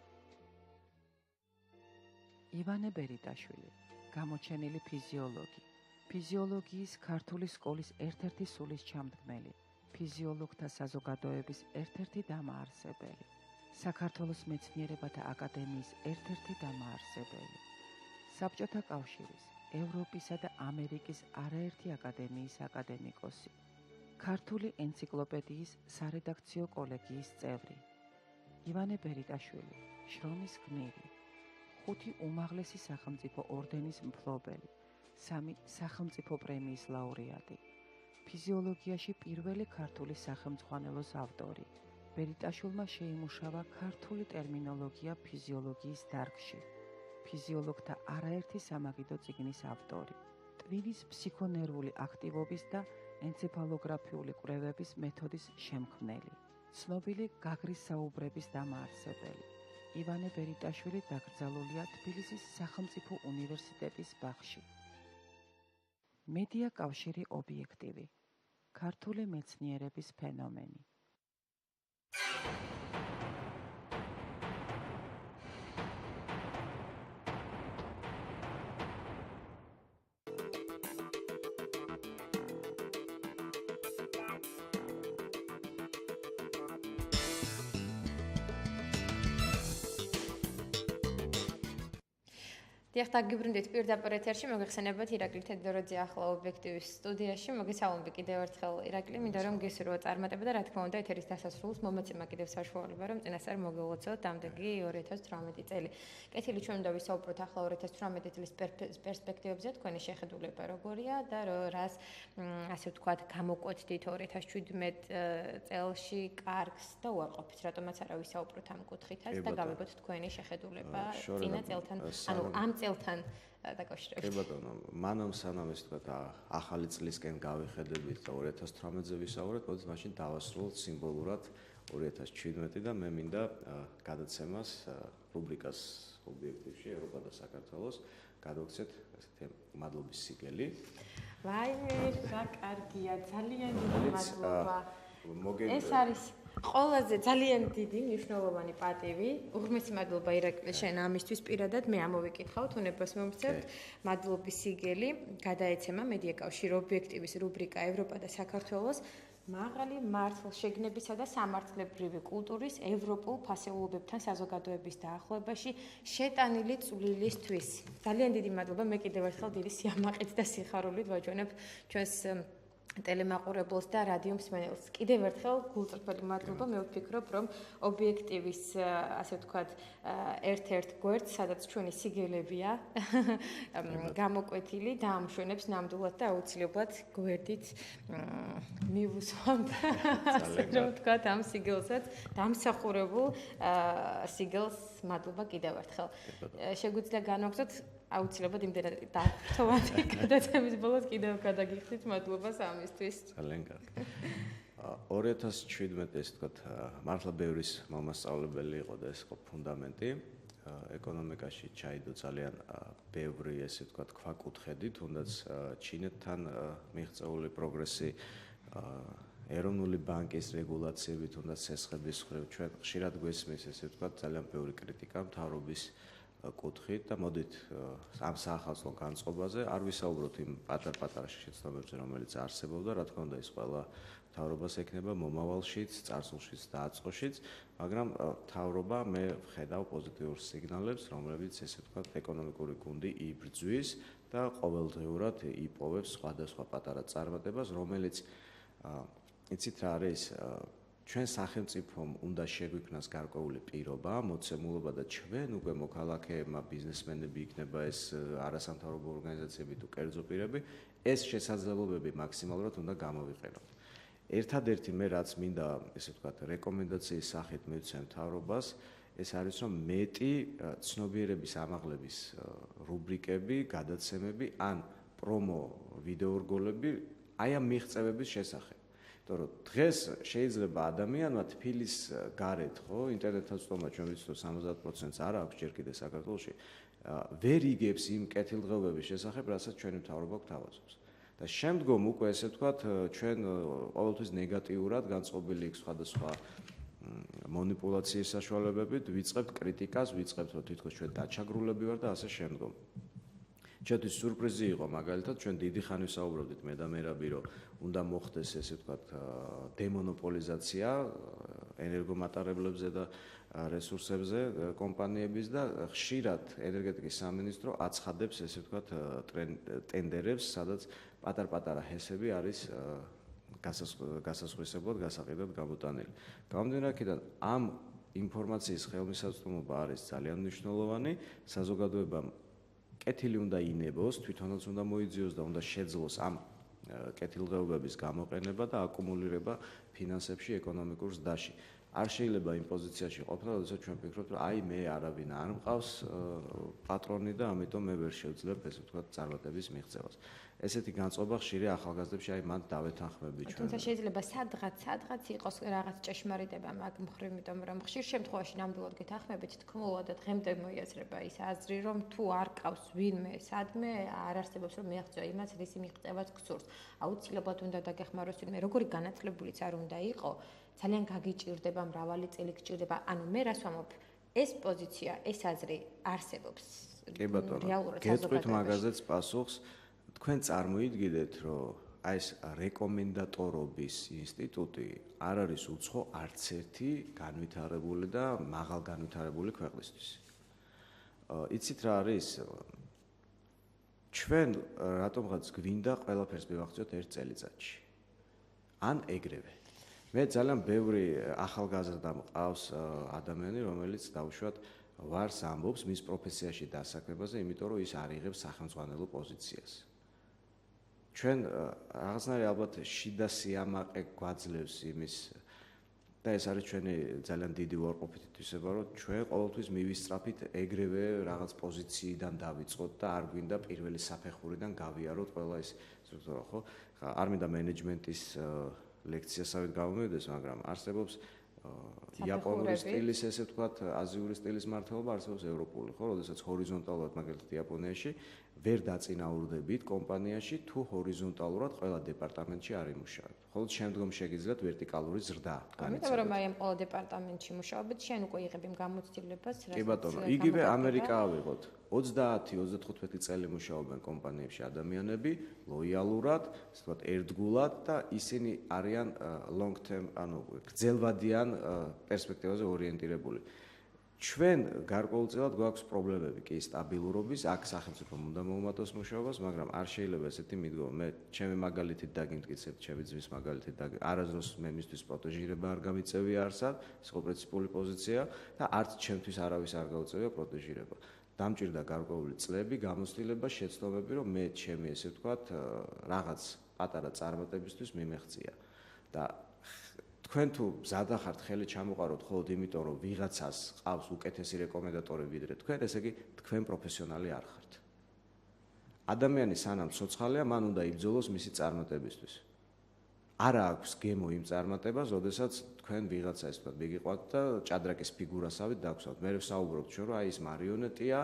ივანე ბერიტაშვილი, გამოჩენილი ფიზიოლოგი, ფიზიოლოგიის ქართული სკოლის ერთ-ერთი სულისჩამდგმელი, ფიზიოლოგთა საზოგადოების ერთ-ერთი დამაარსებელი, საქართველოს მეცნიერებათა აკადემიის ერთ-ერთი დამაარსებელი, საბჭოთა კავშირის, ევროპისა და ამერიკის არაერთი აკადემიის აკადემიკოსი, ქართული ენციკლოპედიის სარედაქციო კოლეგიის წევრი, ივანე ბერიტაშვილი, შრომის გმირი, 5 უმაღლესი სახელმწიფო ორდენის მფლობელი, 3 სახელმწიფო პრემიის ლაურეატი, ფიზიოლოგიაში პირველი ქართული სახელმძღვანელოს ავტორი. ბერიტაშვილმა შეიმუშავა ქართული ტერმინოლოგია ფიზიოლოგიის დარგში, ფიზიოლოგთა არაერთი სამაგიდო წიგნის ავტორი, ტვინის ფსიქონერვული აქტივობის და ენცეფალოგრაფიული კვლევების მეთოდის შემქმნელი, ცნობილი გაგრის საუბრების დამაარსებელი. ივანე ბერიტაშვილი დაკრძალულია თბილისის სახელმწიფო უნივერსიტეტის ბაღში. მედია კავშირი ობიექტივი, ქართული მეცნიერების ფენომენი. დიახ, დაგიბრუნდით პირდაპირ ეთერში, მოგეხსენებათ ირაკლი თედორაძე ახლა ობიექტივის სტუდიაში. მოგესალმები კიდევ ერთხელ ირაკლი, მინდა რომ გესურვო წარმატება და რა თქმა უნდა ეთერის დასასრულს მომეცემა კიდევ საშუალება რომ წინასწარ მოგეულოცოთ დამდეგი 2018 წელი. კეთილი ჩვენ უნდა ვისაუბროთ ახლა 2018 წლის პერსპექტივებზე, თქვენი შეხედულება როგორია და რას ასე ვთქვათ გამოკვეთდით 2017 წელში კარგს და უარყოფით, რატომაც არა ვისაუბროთ ამ კუთხითაც და გავიგოთ თქვენი შეხედულება წინა წელთან, ანუ ამ წელთან დაკავშირებით. კი ბატონო, მანამ სანამ ეს თქვა ახალი წლისკენ გავიხედებით და 2018-ზე ვისაუბრეთ, მოდი მაშინ დავასრულოთ სიმბოლურად 2017 და მე მინდა გადაცემას რუბრიკას ობიექტივში ევროპა და საქართველოს გადავქცეთ ესეთი მადლობის სიგელი. ვაიმე, რა კარგია, ძალიან დიდი მადლობა. ეს არის ყველაზე ძალიან დიდი მნიშვნელოვანი პატივი. უღრმესი მადლობა ირაკლი შენ ამისთვის პირადად მე ამოვიკითხავთ, უნებას მომწევთ. მადლობის სიგელი გადაეცემა მედია კავშირი ობიექტივის რუბრიკა ევროპა და საქართველოს მაღალი მართლშეგნებისა და სამართლებრივი კულტურის ევროპულ ფასეულობებთან საზოგადოების დაახლოებაში შეტანილი წვლილისთვის. ძალიან დიდი მადლობა, მე კიდევ ერთხელ დიდი სიამაყით და სიხარულით ვაჩვენებ ჩვენს ტელემაყურებელს და რადიო მსმენელს. კიდევ ერთხელ გულწრფელი მადლობა. მე ვფიქრობ, რომ ობიექტივის, ასე ვთქვათ, ერთ-ერთ გვერდს, სადაც ჩვენი სიგელებია გამოკვეთილი, დაამშვენებს ნამდვილად და აუცილებლად გვერდით მივუსვამთ, ასე რომ ვთქვათ, ამ სიგელსაც, დამსახურებულ სიგელს მადლობა კიდევ ერთხელ. შეგვიძლია განვაგრძოთ აუცილებლად იმდენად დავთოვანი გადაცემის ბოლოს კიდევ გადაგიხდით მადლობას ამისთვის. ძალიან კარგი. 2017 ეს თქვათ მართლა ბევრის მომასწავლებელი იყო და ეს იყო ფუნდამენტი. ეკონომიკაში ჩაიდო ძალიან ბევრი ესე ვთქვათ ქვაკუთხედი, თუნდაც ჩინეთთან მიღწეული პროგრესი, ეროვნული ბანკის რეგულაციები, თუნდაც სესხების მხრივ ჩვენ ხშირად გვესმის ესე ვთქვათ ძალიან ბევრი კრიტიკა მთავრობის კუთხით და მოდით ამ საახალწლო განწყობაზე არ ვისაუბროთ იმ პატარ-პატარა შეცდომებზე, რომელიც არსებობდა, რა თქმა უნდა, ის ყველა მთავრობას ექნება მომავალშიც, წარსულშიც და აწყვაშიც, მაგრამ მთავრობა მე ვხედავ პოზიტიურ სიგნალებს, რომლებიც ესე ვთქვათ ეკონომიკური გუნდი იბრძვის და ყოველდღიურად იპოვებს სხვადასხვა პატარა წარმატებას, რომელიც იცით რა არის ჩვენ სახელმწიფომ უნდა შეგვიქმნას გარკვეული პირობა, მოცემულობა და ჩვენ უკვე მოქალაქეებმა, ბიზნესმენები იქნება ეს არასამთავრობო ორგანიზაციები თუ კერძო პირები, ეს შესაძლებლობები მაქსიმალურად უნდა გამოვიყენოთ. ერთადერთი მე რაც მინდა, ესე ვთქვათ, რეკომენდაციის სახით მივცემ მთავრობას, ეს არის რომ მეტი ცნობიერების ამაღლების რუბრიკები, გადაცემები ან პრომო ვიდეორგოლები აი ამ მიღწევების შესახებ. იმიტომ რომ დღეს შეიძლება ადამიანმა თბილის გარეთ, ხო, ინტერნეტთან წვდომა ჩვენ ვიცით 70%-ს არ აქვს ჯერ კიდე საქართველოში, ვერ იგებს იმ კეთილდღეობების შესახებ, რასაც ჩვენი მთავრობა გვთავაზობს. და შემდგომ უკვე ესე ვთქვათ, ჩვენ ყოველთვის ნეგატიურად განწყობილი იქ სხვადასხვა მანიპულაციის საშუალებებით ვიწყებთ კრიტიკას, ვიწყებთ რომ თითქოს ჩვენ დაჩაგრულები ვარ და ასე შემდგომ. ჩვენთვის სიურპრიზი იყო მაგალითად ჩვენ დიდი ხანი ვსაუბრობდით მე და მერაბი რომ უნდა მოხდეს ესე ვთქვათ დემონოპოლიზაცია ენერგომატარებლებზე და რესურსებზე კომპანიების და ხშირად ენერგეტიკის სამინისტრო აცხადებს ესე ვთქვათ ტენდერებს, სადაც პატარ-პატარა ჰესები არის გასასხვისებლად, გასაყიდად გამოტანილი. გამომდინარე აქედან ამ ინფორმაციის ხელმისაწვდომობა არის ძალიან მნიშვნელოვანი, საზოგადოებამ კეთილი უნდა ინებოს, თვითონაც უნდა მოიძიოს და უნდა შეძლოს ამ კეთილდღეობების გამოყენება და აკუმულირება ფინანსებში, ეკონომიკურ ზრდაში. არ შეიძლება იმ პოზიციაში ყოფნა, როდესაც ჩვენ ვფიქრობთ, რომ აი მე არავინ არ მყავს პატრონი და ამიტომ მე ვერ შევძლებ ესე ვთქვათ წარმატების მიღწევას. ესეთი განწყობა ხშირია ახალგაზრდებში, აი მან დავეთანხმები ჩვენ. თუმცა შეიძლება სადღაც იყოს რაღაც ჭეშმარიტება მაგ მხრივ, იმიტომ რომ ხშირ შემთხვევაში ნამდვილად გეთანხმებით, თქმულა და დღემდე მოიაზრება ის აზრი, რომ თუ არ ყავს ვინმე, სადმე არ არსებობს რომ მიაღწია იმას, რისი მიღწევაც გსურს. აუცილებლად უნდა დაგეხმაროს ვინმე, როგორი განათლებულიც არ უნდა იყო, ძალიან გაგიჭირდება, მრავალი წელი გჭირდება. ანუ მე რას ვამბობ, ეს პოზიცია, ეს აზრი არსებობს. კი ბატონო, გეტყვით მაგაზეც პასუხს. თქვენ წარმოიდგინეთ, რომ აი ეს რეკომენდატორობის ინსტიტუტი არ არის უცხო არც ერთი განვითარებული და მაღალ განვითარებული ქვეყნისთვის. იცით რა არის? ჩვენ რატომღაც გვინდა ყველაფერს მივახციოთ ერთ წელიწადში. ან ეგრევე. მე ძალიან ბევრი ახალგაზრდა მყავს ადამიანი, რომელიც დაუშვათ ვარს ამბობს მის პროფესიაში დასაქმებაზე, იმიტომ რომ ის არ იღებს სახელმძღვანელო პოზიციას. ჩვენ რაღაცნაირი ალბათ შიდა სიამაყე გვაძლევს იმის და ეს არის ჩვენი ძალიან დიდი უარყოფითი თვისება, რომ ჩვენ ყოველთვის მივისწრაფით ეგრევე რაღაც პოზიციიდან დავიწყოთ და არ გვინდა პირველი საფეხურიდან გავიაროთ ყველა ეს სტრუქტურა, ხო? არ მინდა მენეჯმენტის ლექციასავით გამომივიდეს, მაგრამ არსებობს იაპონური სტილის, ესე ვთქვათ, აზიური სტილის მართლობა, არსებობს ევროპული, ხო, როდესაც ჰორიზონტალურად მაგალითად იაპონიაში ვერ დაწინაურდებით კომპანიაში, თუ ჰორიზონტალურად ყველა დეპარტამენტში არ იმუშავებთ. ხოლო შემდგომ შეგიძლიათ ვერტიკალური ზრდა განიცადოთ. ამიტომ რომ აი ამ ყველა დეპარტამენტში მუშაობთ, შენ უკვე იღებ იმ გამოცდილებას, კი ბატონო, იგივე ამერიკა ავიღოთ. 30-35 წელი მუშაობენ კომპანიებში ადამიანები, ლოიალურად, ასე ვთქვათ, ერთგულად და ისინი არიან long term, ანუ გრძელვადიან პერსპექტივაზე ორიენტირებული. ჩვენ გარკვეულწილად გვაქვს პრობლემები კი სტაბილურობის, აქ სახელმწიფომ უნდა მოუმატოს მუშაობას, მაგრამ არ შეიძლება ესეთი მიდგომა. მე ჩემი მაგალითით დაგიმტკიცებთ, ჩემი ძმის მაგალითით არასდროს მე მისთვის პროტეჟირება არ გამიწევია არსად, ეს ხო პრინციპული პოზიცია და არც ჩემთვის არავის არ გაუწევია პროტეჟირება. დამჭირდა გარკვეული წლები, გამოცდილება, შეცდომები, რომ მე ჩემი ესე ვთქვათ, რაღაც პატარა წარმატებისთვის მიმეღწია. და თქვენ თუ მზად ხართ ხელი ჩამოყაროთ მხოლოდ იმიტომ, რომ ვიღაცას ყავს უკეთესი რეკომენდატორი ვიდრე თქვენ, ესე იგი თქვენ პროფესიონალი არ ხართ. ადამიანი სანამ ცოცხალია, მან უნდა იბრძოლოს მისი წარმატებისთვის. არა აქვს გემო იმ წარმატებას, როდესაც თქვენ ვიღაცა ეს თქვა მიგიყვათ და ჭადრაკის ფიგურასავით დაგსვათ. მე ვსაუბრობ ჩვენ, რომ აი ეს მარიონეტია,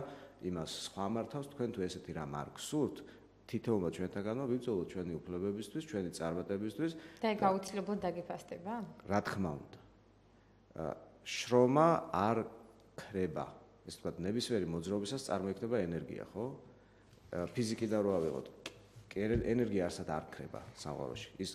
იმას სხვა მართავს, თქვენ თუ ესეთი რამ არ გსურთ, თითოეულმა ჩვენთაგანმა ვიბრძოლოთ ჩვენი უფლებებისთვის, ჩვენი წარმატებისთვის და ეგ აუცილებლად დაგიფასდება? რა თქმა უნდა. შრომა არ ქრება. ეს თქვა ნებისმიერი მოძრაობისას წარმოიქმნება ენერგია, ხო? ფიზიკიდან რო ავიღოთ, ენერგია არსად არ ქრება სამყაროში. ის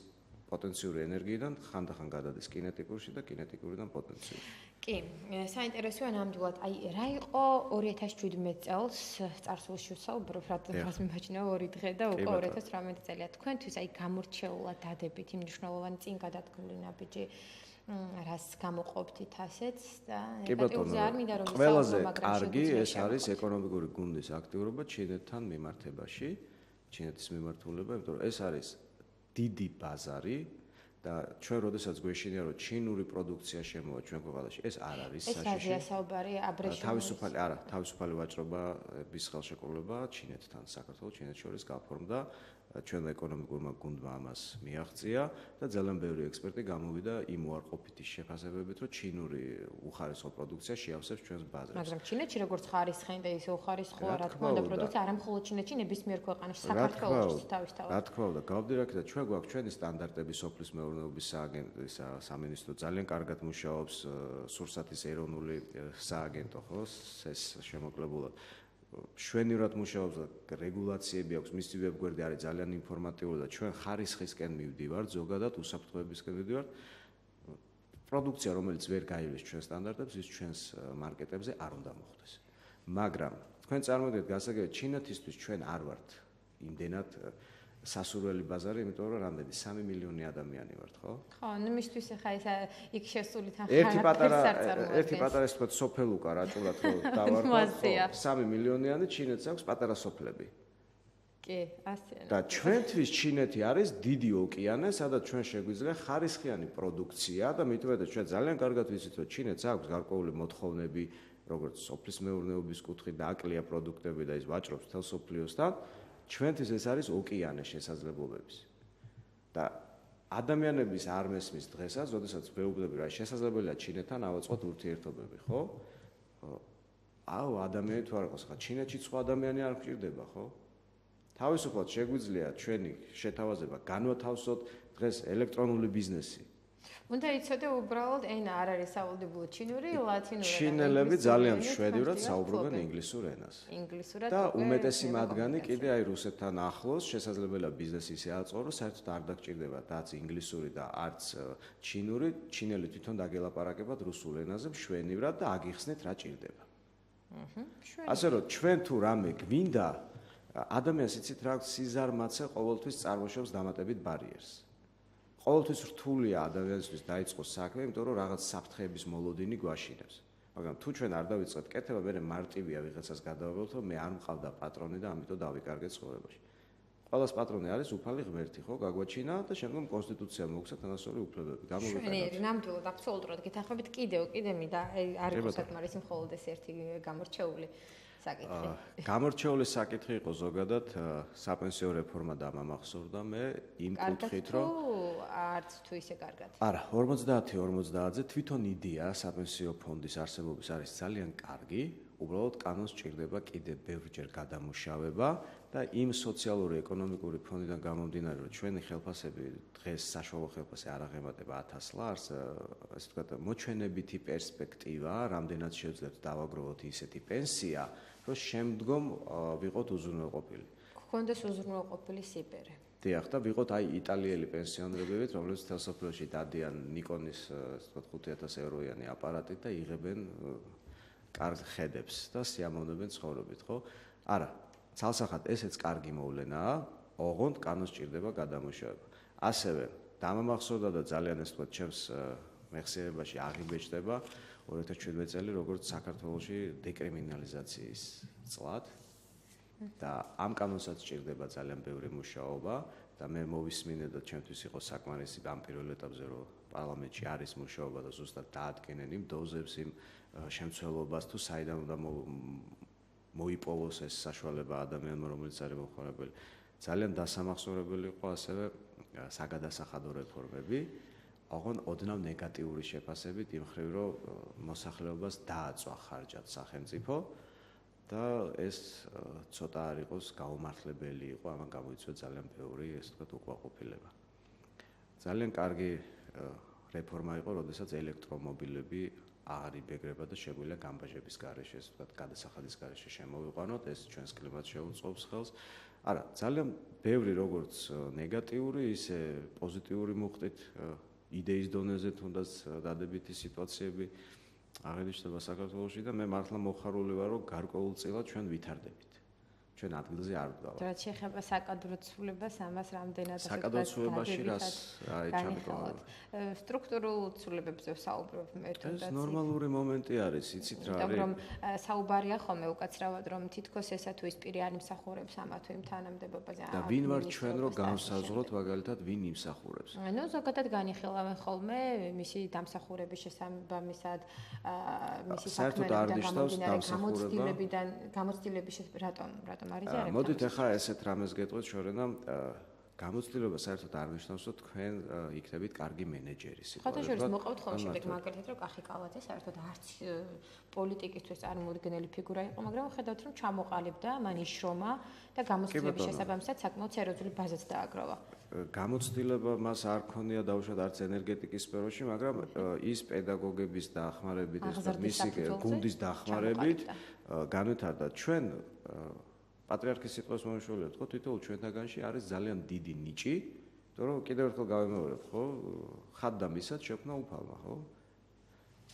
პოტენციური ენერგიიდან ხანდახან გადადის კინეტიკურში და კინეტიკურიდან პოტენციური. კი, საინტერესოა ნამდვილად, აი რა იყო 2017 წელს წარსულში ვსაუბრობ, რას მიმაჩნია 2 დღე და უკვე 2018 წელია. თქვენთვის აი გამორჩეულად დადებით იმ მნიშვნელოვანი წინ გადადგმული ნაბიჯი, რას გამოყოფთ ასეც და ნეგატიურზე არ მინდა რომ ვისაუბრო, ყველაზე კარგი ეს არის ეკონომიკური გუნდის აქტიურობა ჩინეთთან მიმართებაში, ჩინეთის მიმართულება, იმიტომ რომ ეს არის დიდი ბაზარი და ჩვენ როდესაც გვეშინია რომ ჩინური პროდუქცია შემოვა ჩვენ ქვეყანაში, ეს არ არის საშიში. ეს აზია საუბარი აბრეშუმის. თავისუფალი ვაჭრობის ხელშეკრულება ჩინეთთან, საქართველოს ჩინეთს შორის გაფორმდა, ჩვენმა ეკონომიკურმა გუნდმა ამას მიაღწია და ძალიან ბევრი ექსპერტი გამოვიდა იმ უარყოფითი შეფასებებით, რომ ჩინური უხარისხო პროდუქცია შეავსებს ჩვენს ბაზრებს. მაგრამ ჩინეთში როგორც ხარისხენ და ისე უხარისხოა, რა თქმა უნდა, პროდუქცია არა მხოლოდ ჩინეთში, ნებისმიერ ქვეყანაში, საქართველოში თავისთავად. რა თქმა უნდა, გავდირაქ და ჩვენ გვაქვს ჩვენი სტანდარტები სოფლის მეურნეობის სამინისტრო ძალიან კარგად მუშაობს, სურსათის ეროვნული სააგენტო, ხო, ეს შემოკლებულად. შვენივრად მუშაობს და რეგულაციები აქვს, მისი ვებგვერდი არის ძალიან ინფორმატიული და ჩვენ ხარისხისკენ მივდივართ, ზოგადად უსაფრთხოებისკენ მივდივართ. პროდუქცია, რომელიც ვერ გაივლის ჩვენ სტანდარტებს, ის ჩვენს მარკეტებზე არ უნდა მოხდეს. მაგრამ თქვენ წარმოგიდგენთ გასაგებად, ჩინეთისთვის ჩვენ არ ვართ იმდენად სასურველი ბაზარი, იმიტომ რომ რამდენი 3 მილიონი ადამიანი ვართ, ხო? ხო, ნუ მისთვის ახლა ეს იქ შესული თან ერთი პატარა ეს თქვა სოფელუკა რაჭულად რო დავარქვათ, ხო? 3 მილიონიანი ჩინეთს აქვს პატარა სოფლები. კი, ასეა. და ჩვენთვის ჩინეთი არის დიდი ოკეანე, სადაც ჩვენ შეგვიძლია ხარისხიანი პროდუქცია და მით უმეტეს ჩვენ ძალიან კარგად ვიცით, რომ ჩინეთს აქვს გარკვეული მოთხოვნები, როგორც სოფლის მეურნეობის კუთხით და აკლია პროდუქტები და ის ვაჭრობს მთელ სოფლიოსთან. ჩვენთვის ეს არის ოკეანე შესაძლებლობების. და ადამიანების არ მესმის დღესაც, როდესაც ვეუბნები რა შესაძლებელია ჩინეთთან ავაწყოთ ურთიერთობები, ხო? აუ, ადამიანი თუ არ იყოს, ხა ჩინეთში სხვა ადამიანი არ გვჭირდება, ხო? თავისუფლად შეგვიძლია ჩვენი შეთავაზება განვათავსოთ დღეს ელექტრონული ბიზნესი. უნდა იცოდე უბრალოდ ენა არ არის სავალდებულო ჩინური, ლათინური. ჩინელები ძალიან შვედურად საუბრობენ ინგლისურ ენას. ინგლისურად და უმეტესი მათგანი კიდე აი რუსეთთან ახლოს შესაძლებელია ბიზნესი ისე აწყო, საერთოდ არ დაგჭირდება დაც ინგლისური და არც ჩინური, ჩინელი თვითონ დაგელაპარაკებათ რუსულ ენაზე მშვენივრად და აგიხსნით რა ჭირდება. ასე რომ ჩვენ თუ რამე გვინდა ადამიანს იცით რა სიზარმაცე ყოველთვის წარმოშობს დამატებით ბარიერს. ყოველთვის რთულია ადამიანისთვის დაიწყოს საქმე, იმიტომ რომ რაღაც საფრთხეების მოლოდინი გვაშინებს. მაგრამ თუ ჩვენ არ დავიწყებთ კეთება, მე მარტივია ვიღაცას გადავავალოთ, რომ მე არ მყავდა პატრონი და ამიტომ დავიკარგეთ ცხოვრებაში. ყველას პატრონი არის უფალი ღმერთი, ხო, გაგვაჩინა და შემდგომ კონსტიტუცია მოგვცა თანასწორი უფლებები. გამოვიყენოთ. ნამდვილად აბსოლუტურად გითხრებით, კიდევ მინდა არ იყოს საკმარისი მხოლოდ ეს ერთი გამორჩეული საკითხი. გამორჩეული საკითხი იყო ზოგადად საპენსიო რეფორმა და მომახსოვრდა მე იმ კუთხით, რომ არც თუ ისე კარგად. არა, 50-50-ზე თვითონ იდეა საპენსიო ფონდის არსებობის არის ძალიან კარგი, უბრალოდ კანონს ჭირდება კიდე ბევრჯერ გადამუშავება და იმ სოციალური ეკონომიკური ფონდიდან გამომდინარე, რომ ჩვენი ხელფასები დღეს საშუალო ხელფასი არ აღემატება 1000 ლარს, ასე ვთქვათ, მოჩვენებითი პერსპექტივა, რამდენად შევძლებთ დავაგროვოთ ისეთი პენსია, რომ შემდგომ ვიყოთ უზრუნველყოფილი. გქონდეს უზრუნველყოფილი სიბერე. დიახ, და ვიყოთ აი იტალიელი პენსიონერები, რომლებიც მთელ სოფლიოში დადიან ნიკონის, ასე ვთქვათ, 5000 ევროიანი აპარატით და იღებენ კარგ ხედებს და სიამოვნებენ ცხოვრობით, ხო? არა, ცალსახად ესეც კარგი მოვლენაა, ოღონდ კანონს სჭირდება გადამუშავება. ასევე დამამახსოვრდა და ძალიან ეს თქვა ჩემს მეხსიერებაში აღიბეჭდება 2017 წელი როგორც საქართველოში დეკრიმინალიზაციის წლად და ამ კანონსაც სჭირდება ძალიან ბევრი მუშაობა და მე მოვისმინე და ჩემთვის იყო საკმარისი ამ პირველ ეტაპზე რომ პარლამენტში არის მუშაობა და ზუსტად დაადგენენ იმ დოზებს იმ შემცველობას თუ საიდან უნდა მოიპოვოს ეს საშუალება ადამიანმა რომელიც არის მომხმარებელი. ძალიან დასამახსოვრებელი იყო ასევე საგადასახადო რეფორმები, ოღონდ ოდნავ ნეგატიური შეფასებით იმ ხრივ, რომ მოსახლეობას დააწვა ხარჯად სახელმწიფო და ეს ცოტა არ იყოს გაუმართლებელი იყო, ამან გამოიწვია ძალიან ბევრი, ესე ვთქვათ, უკმაყოფილება. ძალიან კარგი რეფორმა იყო, როდესაც ელექტრომობილები აღარ იბეგრება და შეგვიძლია გამბაჟების გარეშე, ესე ვთქვათ, გადასახადის გარეშე შემოვიყვანოთ, ეს ჩვენს კლიმატს შეუწყობს ხელს. არა, ძალიან ბევრი როგორც ნეგატიური, ისე პოზიტიური მუხტით იდეის დონეზე თუნდაც დადებითი სიტუაციები აღინიშნება საქართველოში და მე მართლა მოხარული ვარ, რომ გარკვეულწილად ჩვენ ვითარდებით. ჩვენ ადგილზე არ ვდგავართ. რაც შეეხება საკადრო ცვლილებას, ამას რამდენად საკადრო ცვლილებაში რას აი ჩამიკავართ. სტრუქტურულ ცვლილებებზე ვსაუბრობ მე თუნდაც. ეს ნორმალური მომენტი არის, იცით რა არის? რომ საუბარია ხოლმე უკაცრავად, რომ თითქოს ესა თუ ის პირი არ იმსახურებს ამა თუ იმ თანამდებობაზე. და ვინ ვარ ჩვენ რომ განსაზღვროთ მაგალითად ვინ იმსახურებს? ნუ ზოგადად განიხილავენ ხოლმე მისი დამსახურების შესაბამისად, მისი საქმიანობიდან გამოცდილების რატომ მოდით ახლა ესეთ რამეს გეტყვით შორენამ გამოცდილება საერთოდ არ ნიშნავს რომ თქვენ იქნებით კარგი მენეჯერი სიტყვაზე. ხოთაშორის მოყავთ ხოლმე შემდეგ მაგალითად რომ კახი კალაძე საერთოდ არც პოლიტიკისთვის წარმოუდგენელი ფიგურა იყო, მაგრამ ხედავთ რომ ჩამოყალიბდა, მან იშრომა და გამოცდილების შესაბამისად საკმაოდ სერიოზული ბაზაც დააგროვა. გამოცდილება მას არ ქონია დაუშვათ არც ენერგეტიკის სფეროში, მაგრამ ის პედაგოგების დახმარებით, მისი გუნდის დახმარებით განვითარდა. ჩვენ პატრიარქის სიტყვის მომშველებთ, ხო, თითოეულ ჩვენთაგანში არის ძალიან დიდი ნიჭი, იმიტომ რომ კიდევ ერთხელ გავიმეორებ, ხო, ხადდა მისად შექმნა უფალმა, ხო?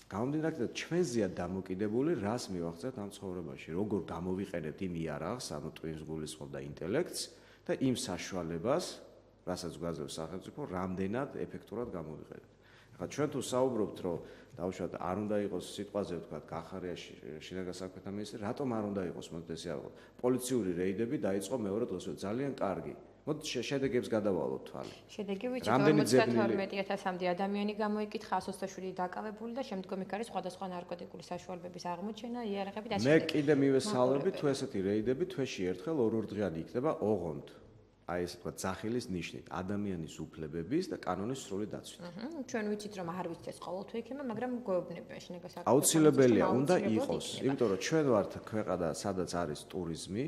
გამომდინარე, ჩვენზეა დამოკიდებული, რას მივახცევთ ამ ცხოვრებაში, როგორ გამოვიყენებთ იმ იარაღს, ანუ ტვინს გულისხმობ და ინტელექტს და იმ საშუალებას, რასაც გვაძლევს სახელმწიფო, რამდენად ეფექტურად გამოვიყენებთ. ახლა ჩვენ თუ საუბრობთ, რომ დაუშვათ არ უნდა იყოს სიტყვაზე ვთქვა გახარია შინაგან საქმეთა მინისტრი, რატომ არ უნდა იყოს მოდით ესე არ ვთქვა. პოლიციური რეიდები დაიწყო მეორე დღეს, ძალიან კარგი. მოდით შედეგებს გადავალოთ თვალი. შედეგი ვიცით 52,000-მდე ადამიანი გამოიკითხა, 127 დაკავებული და შემდგომ იქ არის სხვადასხვა ნარკოტიკული საშუალებების აღმოჩენა, იარაღები და ასე. მე კიდე მივესალმები თუ ესეთი რეიდები თვეში ერთხელ ორ დღიანი იქნება ოღონდ. აი ესე თქვა ძახილის ნიშნით ადამიანის უფლებების და კანონის სრული დაცვით. ჩვენ ვიცით რომ არ ვიცით ეს ყოველთვის იქნება, მაგრამ გვეუბნება შინაგან საქმეთა აუცილებელია უნდა იყოს, იმიტომ რომ ჩვენ ვართ ქვეყანა, სადაც არის ტურიზმი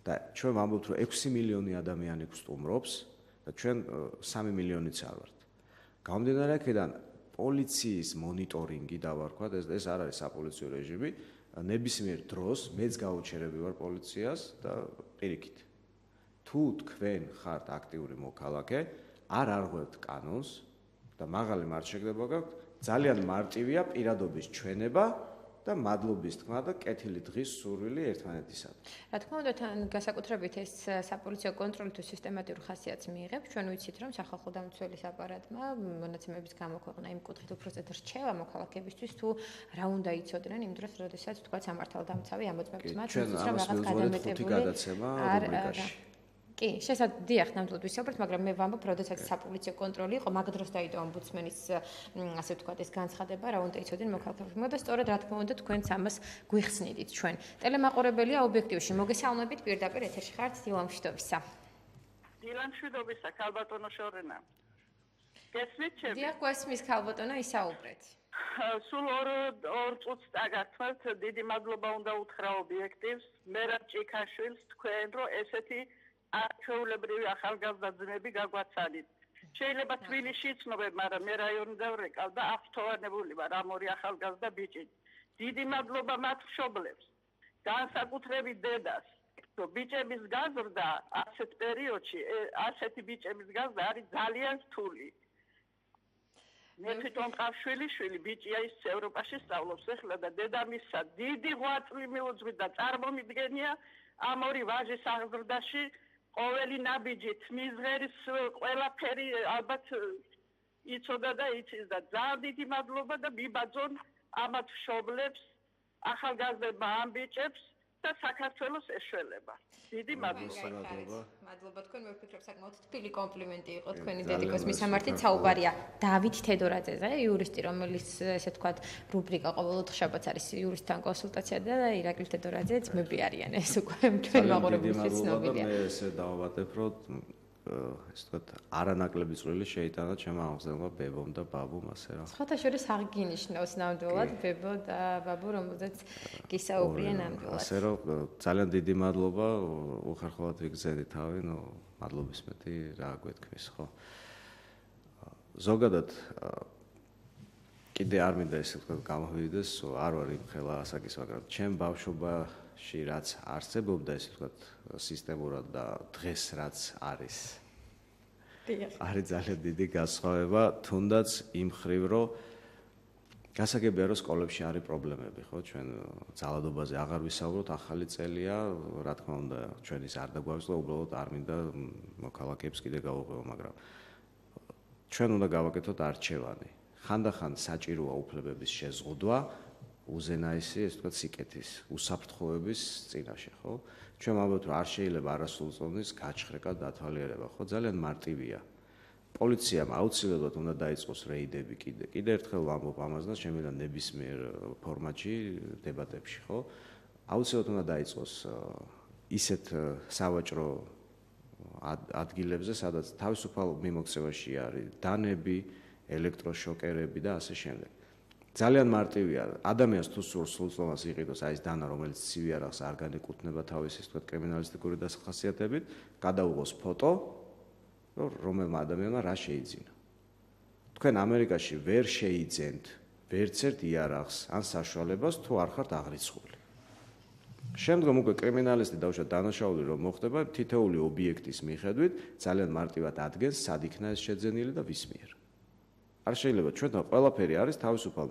და ჩვენ ვამბობთ რომ 6 მილიონი ადამიანი გსტუმრობს და ჩვენ 3 მილიონიც არ ვართ. გამომდინარე აქედან პოლიციის მონიტორინგი დავარქვათ, ეს არ არის საპოლიციო რეჟიმი, ნებისმიერ დროს მეც გაუჩერები ვარ პოლიციას და პირიქით. თუ თქვენ ხართ აქტიური მოქალაქე, არ არღვევთ კანონს და მაღალი მარჩეგდება გაქვთ, ძალიან მარტივია პირადობის ჩვენება და მადლობის თქმა და კეთილი დღის სურვილი ერთმანეთისადმი. რა თქმა უნდა, თან განსაკუთრებით ეს საპოლიციო კონტროლი თუ სისტემატიური ხასიათს მიიღებს, ჩვენ ვიცით რომ სახალხო დამცველის აპარატმა მონაცემების გამოქვეყნა იმ კუთხით უბრალოდ რჩევა მოქალაქეებისთვის თუ რა უნდა იცოდნენ იმ დროს, როდესაც თქვა სამართალდამცავი ამოწმებს მათ, რომ რაღაც გადამეტებული გადაცემა რუბრიკაში. კი, შესაძლოა ნამდვილად ვისაუბროთ, მაგრამ მე ვამბობ, როდესაც საპოლიციო კონტროლი იყო, მაგ დროს დაიდო ომბუდსმენის, ასე ვთქვათ, ეს განცხადება, რა უნდა იცოდნენ მოქალაქეები. და სწორედ რა თქმა უნდა, თქვენც ამას გვიხსნიდით ჩვენ. ტელემაყურებელია ობიექტივში, მოგესალმებით პირდაპირ ეთერში ხართ დილამშვიდობისა. დილამშვიდობისა, ქალბატონო შორენა. გესმით ჩემი? დიახ, გვესმის ქალბატონო, ისაუბრეთ. სულ ორ წუთს დაგართმევთ, დიდი მადლობა უნდა უთხრა ობიექტივს, მერაბ ჭიქაშვილს თქვენ, რომ ესეთი არჩეულებრივი ახალგაზრდა ძმები გაგვაცანით. შეიძლება თბილისში იცნობენ, მაგრამ მე რაიონიდან ვრეკავ და აღფრთოვანებული ვარ ამ ორი ახალგაზრდა ბიჭით. დიდი მადლობა მათ მშობლებს, განსაკუთრებით დედას, რომ ბიჭების გაზრდა ასეთ პერიოდში, ასეთი ბიჭების გაზრდა არის ძალიან რთული. მე თვითონ ყავშვილი ბიჭია ის ევროპაში სწავლობს ახლა და დედამისსა დიდი ღვაწლი მიუძღვით და წარმომიდგენია ამ ორი ვაჟის აღზრდაში ყოველი ნაბიჯი თმისღერის ყველაფერი ალბათ იცოდა და იცის და ძალიან დიდი მადლობა და მიბაძონ ამათ მშობლებს ახალგაზრდებმა ამბიჭებს და საქართველოს ეშველება. დიდი მადლობა. მადლობა თქვენ მე ვფიქრობ საკმაოდ თბილი კომპლიმენტი იყო თქვენი დედიკოს მისამართით საუბარია დავით თედორაძეზე იურისტი რომელიც ესე ვთქვათ რუბრიკა ყოველ შაბათს არის იურისტთან კონსულტაცია და ირაკლი თედორაძე ძმები არიან ეს უკვე თქვენი მაყურებლისთვის ცნობილია. მე ესე დავამატებ რომ ეს ვთქვათ არანაკლები წვლილი შეიტანა ჩემ აღმზრდელმა ბებომ და ბაბუმ ასე რა. სხვათა შორის აღგინიშნოს ნამდვილად ბებო და ბაბუ რომელზეც გისაუბრიან ნამდვილად. ასე რომ ძალიან დიდი მადლობა უხერხულად ვიგზავნე თავი, მადლობის მეტი რა გვეთქმის, ხო? ზოგადად კიდე არ მინდა ესე ვთქვათ გამოვიდეს, არ ვარ იმ ხელა ასაკის, მაგრამ ჩემ ბავშვობაში რაც არსებობდა ესე ვთქვათ სისტემურად და დღეს რაც არის. არის ძალიან დიდი განსხვავება, თუნდაც იმ ხრივ, რომ გასაგებია რომ სკოლებში არის პრობლემები, ხო? ჩვენ ძალადობაზე აღარ ვისაუბროთ, ახალი წელია, რა თქმა უნდა, ჩვენ ის არ დაგვაქვს და უბრალოდ არ მინდა მოქალაქეებს კიდე გავუღვევო, მაგრამ ჩვენ უნდა გავაკეთოთ არჩევანი. ხანდახან საჭიროა უფლებების შეზღუდვა, უზენაესი, ესე ვთქვათ, სიკეთის, უსაფრთხოების წინაშე, ხო? ჩვენ ვამბობთ, რომ არ შეიძლება არასრულწლოვნის გაჩხრეკა დათვალიერება, ხო? ძალიან მარტივია. პოლიციამ აუცილებლად უნდა დაიწყოს რეიდები კიდე ერთხელ ვამბობ ამას და შემიძლია ნებისმიერ ფორმატში დებატებში, ხო? აუცილებლად უნდა დაიწყოს ისეთ სავაჭრო ადგილებზე, სადაც თავისუფალ მიმოქცევაში არის დანები, ელექტროშოკერები და ასე შემდეგ. ძალიან მარტივია. ადამიანს თუ სრულწლოვანს იყიდოს აი ეს დანა, რომელიც ცივი არახს არ განეკუთვნება თავის ისე ვთქვათ კრიმინალისტიკური დასახასიათებით, გადაუღოს ფოტო, რომელმა ადამიანმა რა შეიძინა. თქვენ ამერიკაში ვერ შეიძენთ ვერც ერთ იარაღს ან საშუალებას თუ არ ხართ აღრიცხული. შემდგომ უკვე კრიმინალისტი დაუშვათ დანაშაული რომ მოხდება თითოეული ობიექტის მიხედვით ძალიან მარტივად ადგენს სად იქნა ეს შეძენილი და ვის მიერ. არ შეიძლება ჩვენთან ყველაფერი არის თავისუფალ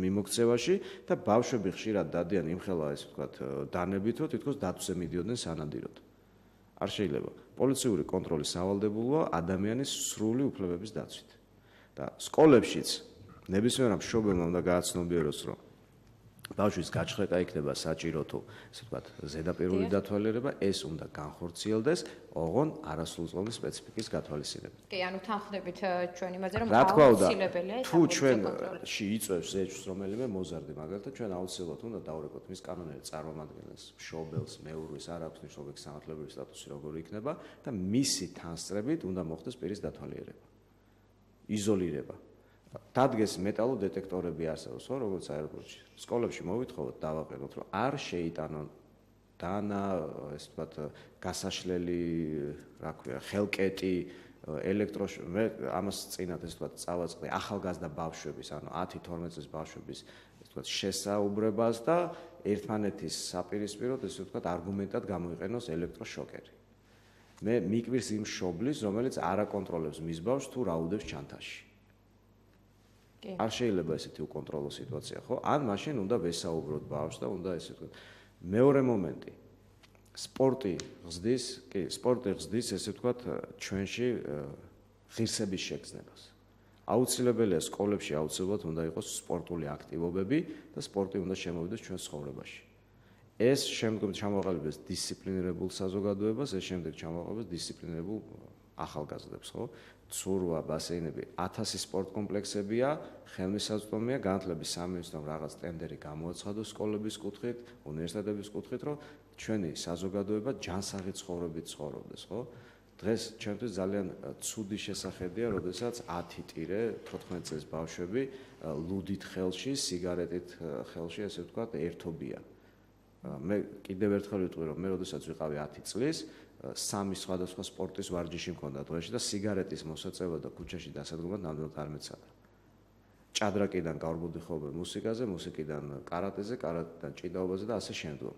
მიმოქცევაში და ბავშვები ხშირად დადიან იმხელა ესე ვთქვათ დანებით რომ თითქოს დათვზე მიდიოდნენ სანადიროდ. არ შეიძლება. პოლიციური კონტროლი სავალდებულოა ადამიანის სრული უფლებების დაცვით. და სკოლებშიც ნებისმიერ მშობელმა უნდა გააცნობიეროს რომ ბავშვის გაჩხრეკა იქნება საჭირო თუ ესე ვთქვათ ზედაპირული დათვალიერება ეს უნდა განხორციელდეს ოღონ არასრულწლოვნის სპეციფიკის გათვალისწინებით. კი, ანუ თანხმდებით ჩვენ იმაზე რომ აუცილებელია თუ ჩვენში იწევს ეჭვს რომელიმე მოზარდი მაგალითად ჩვენ აუცილებლად უნდა დავრეკოთ მის კანონიერი წარმომადგენელს, მშობელს, მეურვეს არ აქვს მნიშვნელობის სამართლებრივი სტატუსი როგორი იქნება და მისი თანსწრებით უნდა მოხდეს პირის დათვალიერება. იზოლირება. დადგეს მეტალო დეტექტორები არსებობს, ხო, როგორც აეროპორტში. სკოლებში მოვითხოვოთ დავაყენოთ, რომ არ შეიტანონ დანა, ესე ვთქვათ, გასაშლელი, რა ქვია, ხელკეტი, მე ამას წინათ ესე ვთქვათ, წავაწყდი ახალგაზრდა ბავშვების, ანუ 10-12 წლის ბავშვების, ესე ვთქვათ, შესაუბრებას და ერთმანეთის საპირისპიროდ, ესე ვთქვათ, არგუმენტად გამოიყენოს ელექტროშოკერი. მე მიკვირს იმ მშობლის, რომელიც არ აკონტროლებს მის ბავშვს თუ რაუდებს ჩანთაში. არ შეიძლება ესეთი უკონტროლო სიტუაცია, ხო? ან მაშინ უნდა ვესაუბროთ ბავშვს და უნდა ესე ვთქვათ. მეორე მომენტი. სპორტი ღზდის ესე ვთქვათ ჩვენში ღირსების შეგრძნებას. აუცილებელია სკოლებში აუცილებლად უნდა იყოს სპორტული აქტივობები და სპორტი უნდა შემოვიდეს ჩვენ ცხოვრებაში. ეს შემდგომ ჩამოაყალიბებს დისციპლინირებულ საზოგადოებას, ეს შემდეგ ჩამოაყალიბებს დისციპლინირებულ ახალგაზრდებს, ხო? ცურვა, ბასეინები, 1000 სპორტ კომპლექსებია, ხელმისაწვდომია, განათლების სამინისტრომ რაღაც ტენდერი გამოაცხადოს სკოლების კუთხით, უნივერსიტეტების კუთხით, რომ ჩვენი საზოგადოება ჯანსაღი ცხოვრებით ცხოვრობდეს, ხო? დღეს ჩვენთვის ძალიან ცუდი შესახედია, როდესაც 10-14 წლის ბავშვები ლუდით ხელში, სიგარეტით ხელში, ესე ვთქვათ, ერთობიან. მე კიდევ ერთხელ ვიტყვი, რომ მე როდესაც ვიყავი 10 წლის, 3 სხვადასხვა სპორტის ვარჯიში მქონდა დღეში და სიგარეტის მოსაწევა და ქუჩაში დასადგომა ნამდვილად არ მეცადა. ჭადრაკიდან გავარბოდი ხოლმე მუსიკაზე, მუსიკიდან კარატეზე, კარატედან ჭიდაობაზე და ასე შემდეგ.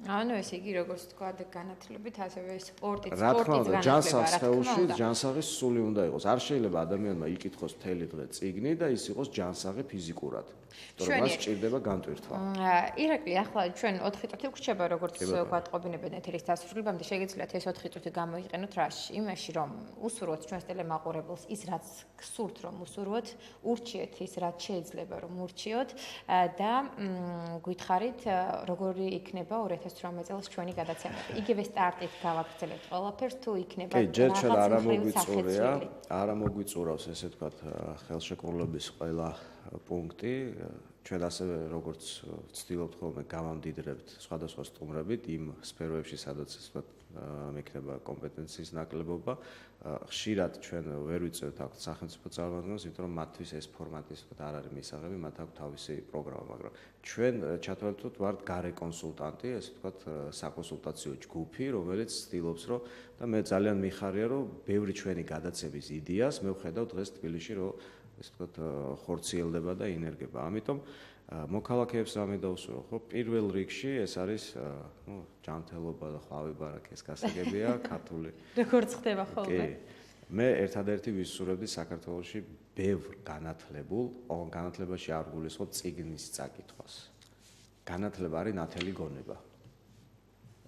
ანუ ესე იგი როგორც თქვა განათლებით ასევე სპორტით რა თქმა უნდა ჯანსაღ სხეულში უნდა. ჯანსაღის სული უნდა იყოს. არ შეიძლება ადამიანმა იკითხოს მთელი დღე წიგნი და ის იყოს ჯანსაღი ფიზიკურად. თორემ მას სჭირდება განტვირთვა. ირაკლი, ახლა ჩვენ 4 წუთი გვრჩება როგორც გვატყობინებენ ეთერის დასრულებამდე, შეგიძლიათ ეს 4 წუთი გამოიყენოთ რაში? იმაში, რომ უსურვოთ ჩვენს ტელემაყურებელს ის რაც გსურთ რომ უსურვოთ, ურჩიეთ ის რაც შეიძლება რომ ურჩიოთ და გითხარით როგორი იქნება 2018 წელს ჩვენი გადაცემები. იგივე სტარტით გავაგრძელებთ ყველაფერს თუ იქნება კი, ჯერ ჩვენ არ მოგვიწურავს ესე ვთქვათ ხელშეკრულების ყველა პუნქტი. ჩვენ ასევე როგორც ვცდილობთ ხოლმე გავამდიდრებთ სხვადასხვა სტუმრებით იმ სფეროებში, სადაც ესე ვთქვათ მექნება კომპეტენციის ნაკლებობა. ხშირად ჩვენ ვერ ვიწევთ აქ სახელმწიფო წარმომადგენლებს, იმიტომ რომ მათთვის ეს ფორმატი ესე ვთქვათ არ არის მისაღები, მათ აქვს თავისი პროგრამა, მაგრამ ჩვენ ჩათვალთვალოთ ვართ გარე კონსულტანტი, ესე ვთქვათ საკონსულტაციო ჯგუფი, რომელიც ცდილობს რომ და მე ძალიან მიხარია რომ ბევრი ჩვენი გადაცემის იდეას მე ვხედავ დღეს თბილისში რომ ესე ვთქვათ ხორციელდება და ინერგება. ამიტომ მოქალაქეებს რამე დაუსვრო, ხო? პირველ რიგში ეს არის, ჯანმრთელობა და ხვავი ბარაქი ეს გასაგებია, ქართული. როგორც ხდება ხოლმე. კი. მე ერთადერთი ვისურვებდი საქართველოში ბევრ განათლებულ, ოღონდ განათლებაში არ გულისხმობ წიგნის წაკითხვას. განათლება არის ნათელი გონება.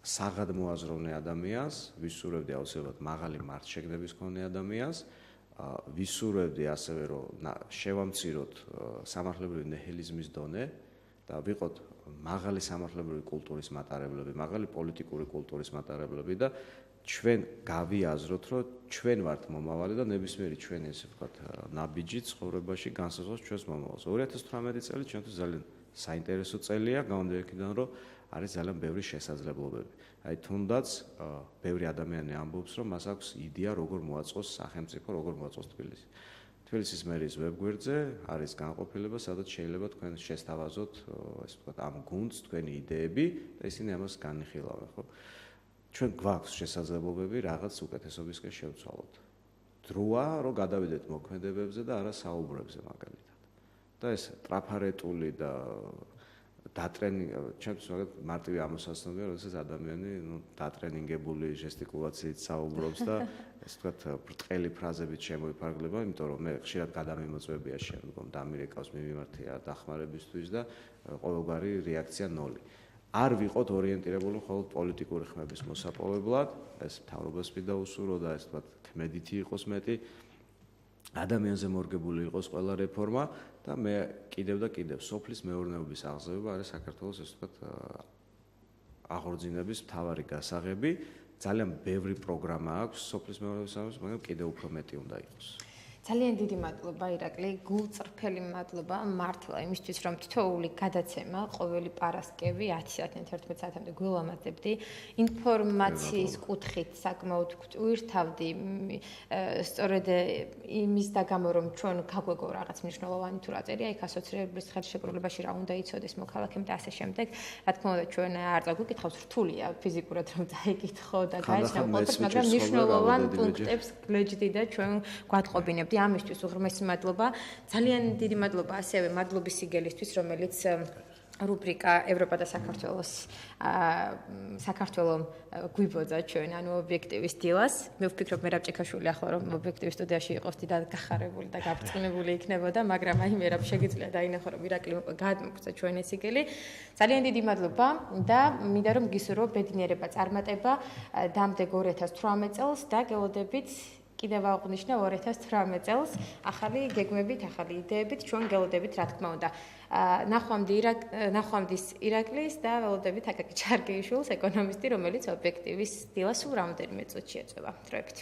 საღად მოაზროვნე ადამიანს, ვისურვებდი აუცილებლად მაღალი მართლშეგნების მქონე ადამიანს. ვისურვებდი ასევე რომ შევამციროთ სამართლებრივი ნიჰილიზმის დონე და ვიყოთ მაღალი სამართლებრივი კულტურის მატარებლები, მაღალი პოლიტიკური კულტურის მატარებლები და ჩვენ გავიაზროთ რომ ჩვენ ვართ მომავალი და ნებისმიერი ჩვენი ესე ვთქვათ ნაბიჯი ცხოვრებაში განსაზღვროს ჩვენს მომავალს. 2018 წელი ჩვენთვის ძალიან საინტერესო წელია, გამომდინარე იქიდან რომ არის ძალიან ბევრი შესაძლებლობები. აი თუნდაც ბევრი ადამიანი ამბობს რომ მას აქვს იდეა როგორ მოაწყოს სახელმწიფო, როგორ მოაწყოს თბილისი. თბილისის მერის ვებგვერდზე არის განყოფილება, სადაც შეიძლება თქვენ შესთავაზოთ ესე ვთქვათ ამ გუნდს თქვენი იდეები და ისინი ამას განიხილავენ, ხო? ჩვენ გვაქვს შესაძლებლობები რაღაც უკეთესობისკენ შევცვალოთ. დროა რომ გადავიდეთ მოქმედებებზე და არა საუბრებზე მაგალითად. და ეს ტრაფარეტული და ჩემთვის მაგათ მარტივი ამოსაცნობია, როდესაც ადამიანი დატრენინგებული ჟესტიკულაციით საუბრობს და ესე ვთქვათ ბრტყელი ფრაზებით შემოიფარგლება, იმიტომ რომ მე ხშირად გადამიმოწმებია შემდგომ დამირეკავს მიმართია დახმარებისთვის და ყოველგვარი რეაქცია ნოლი. არ ვიყოთ ორიენტირებული მხოლოდ პოლიტიკური ხმების მოსაპოვებლად, ეს მთავრობას მინდა უსურვო და ესე ვთქვათ ქმედითი იყოს მეტი. ადამიანზე მორგებული იყოს ყველა რეფორმა და მე კიდევ და კიდევ სოფლის მეურნეობის აღზევება არის საქართველოს ესე ვთქვათ აღორძინების მთავარი გასაღები. ძალიან ბევრი პროგრამა აქვს სოფლის მეურნეობის აღზევების, მაგრამ კიდევ უფრო მეტი უნდა იყოს. ძალიან დიდი მადლობა ირაკლი, გულწრფელი მადლობა მართლა იმისთვის რომ თითოეული გადაცემა ყოველი პარასკევი 10 საათიდან 11 საათამდე გველამაზებდი, ინფორმაციის კუთხით საკმაოდ გვტვირთავდი, სწორედ იმის დაგამო რომ ჩვენ გაგვეგო რაღაც მნიშვნელოვანი თუ რა წერია, იქ ასოცირების ხელშეკრულებაში რა უნდა იცოდეს მოქალაქემ და ასე შემდეგ. რა თქმა უნდა ჩვენ არ წაგვიკითხავს რთულია ფიზიკურად რომ წაიკითხო და გაეცნო ყველაფერს, მაგრამ მნიშვნელოვან პუნქტებს გლეჯდი და ჩვენ გვატყობინებდი. ამისთვის უღრმესი მადლობა. ძალიან დიდი მადლობა ასევე მადლობის სიგელისთვის, რომელიც რუბრიკა ევროპა და საქართველოს გვიბოძა ჩვენ, ანუ ობიექტივის დილას. მე ვფიქრობ მერაბ ჭიქაშვილი ახლა რომ ობიექტივის სტუდიაში იყოს დიდად გახარებული და გაბრწყინებული იქნებოდა, მაგრამ აი მერაბ შეგიძლია დაინახო რომ ირაკლი გადმოგცა ჩვენი სიგელი. ძალიან დიდი მადლობა და მინდა რომ გისურვო ბედნიერება, წარმატება დამდეგ 2018 წელს და გელოდებით კიდევ აღნიშნა 2018 წელს ახალი გეგმებით, ახალი იდეებით ჩვენ გელოდებით, რა თქმა უნდა. ნახვამდის ირაკლის და ველოდებით აკაკი ჩარგეიშვილს, ეკონომისტი, რომელიც ობიექტივის დილას სულ რამდენიმე წუთში ეწევა. დროებით.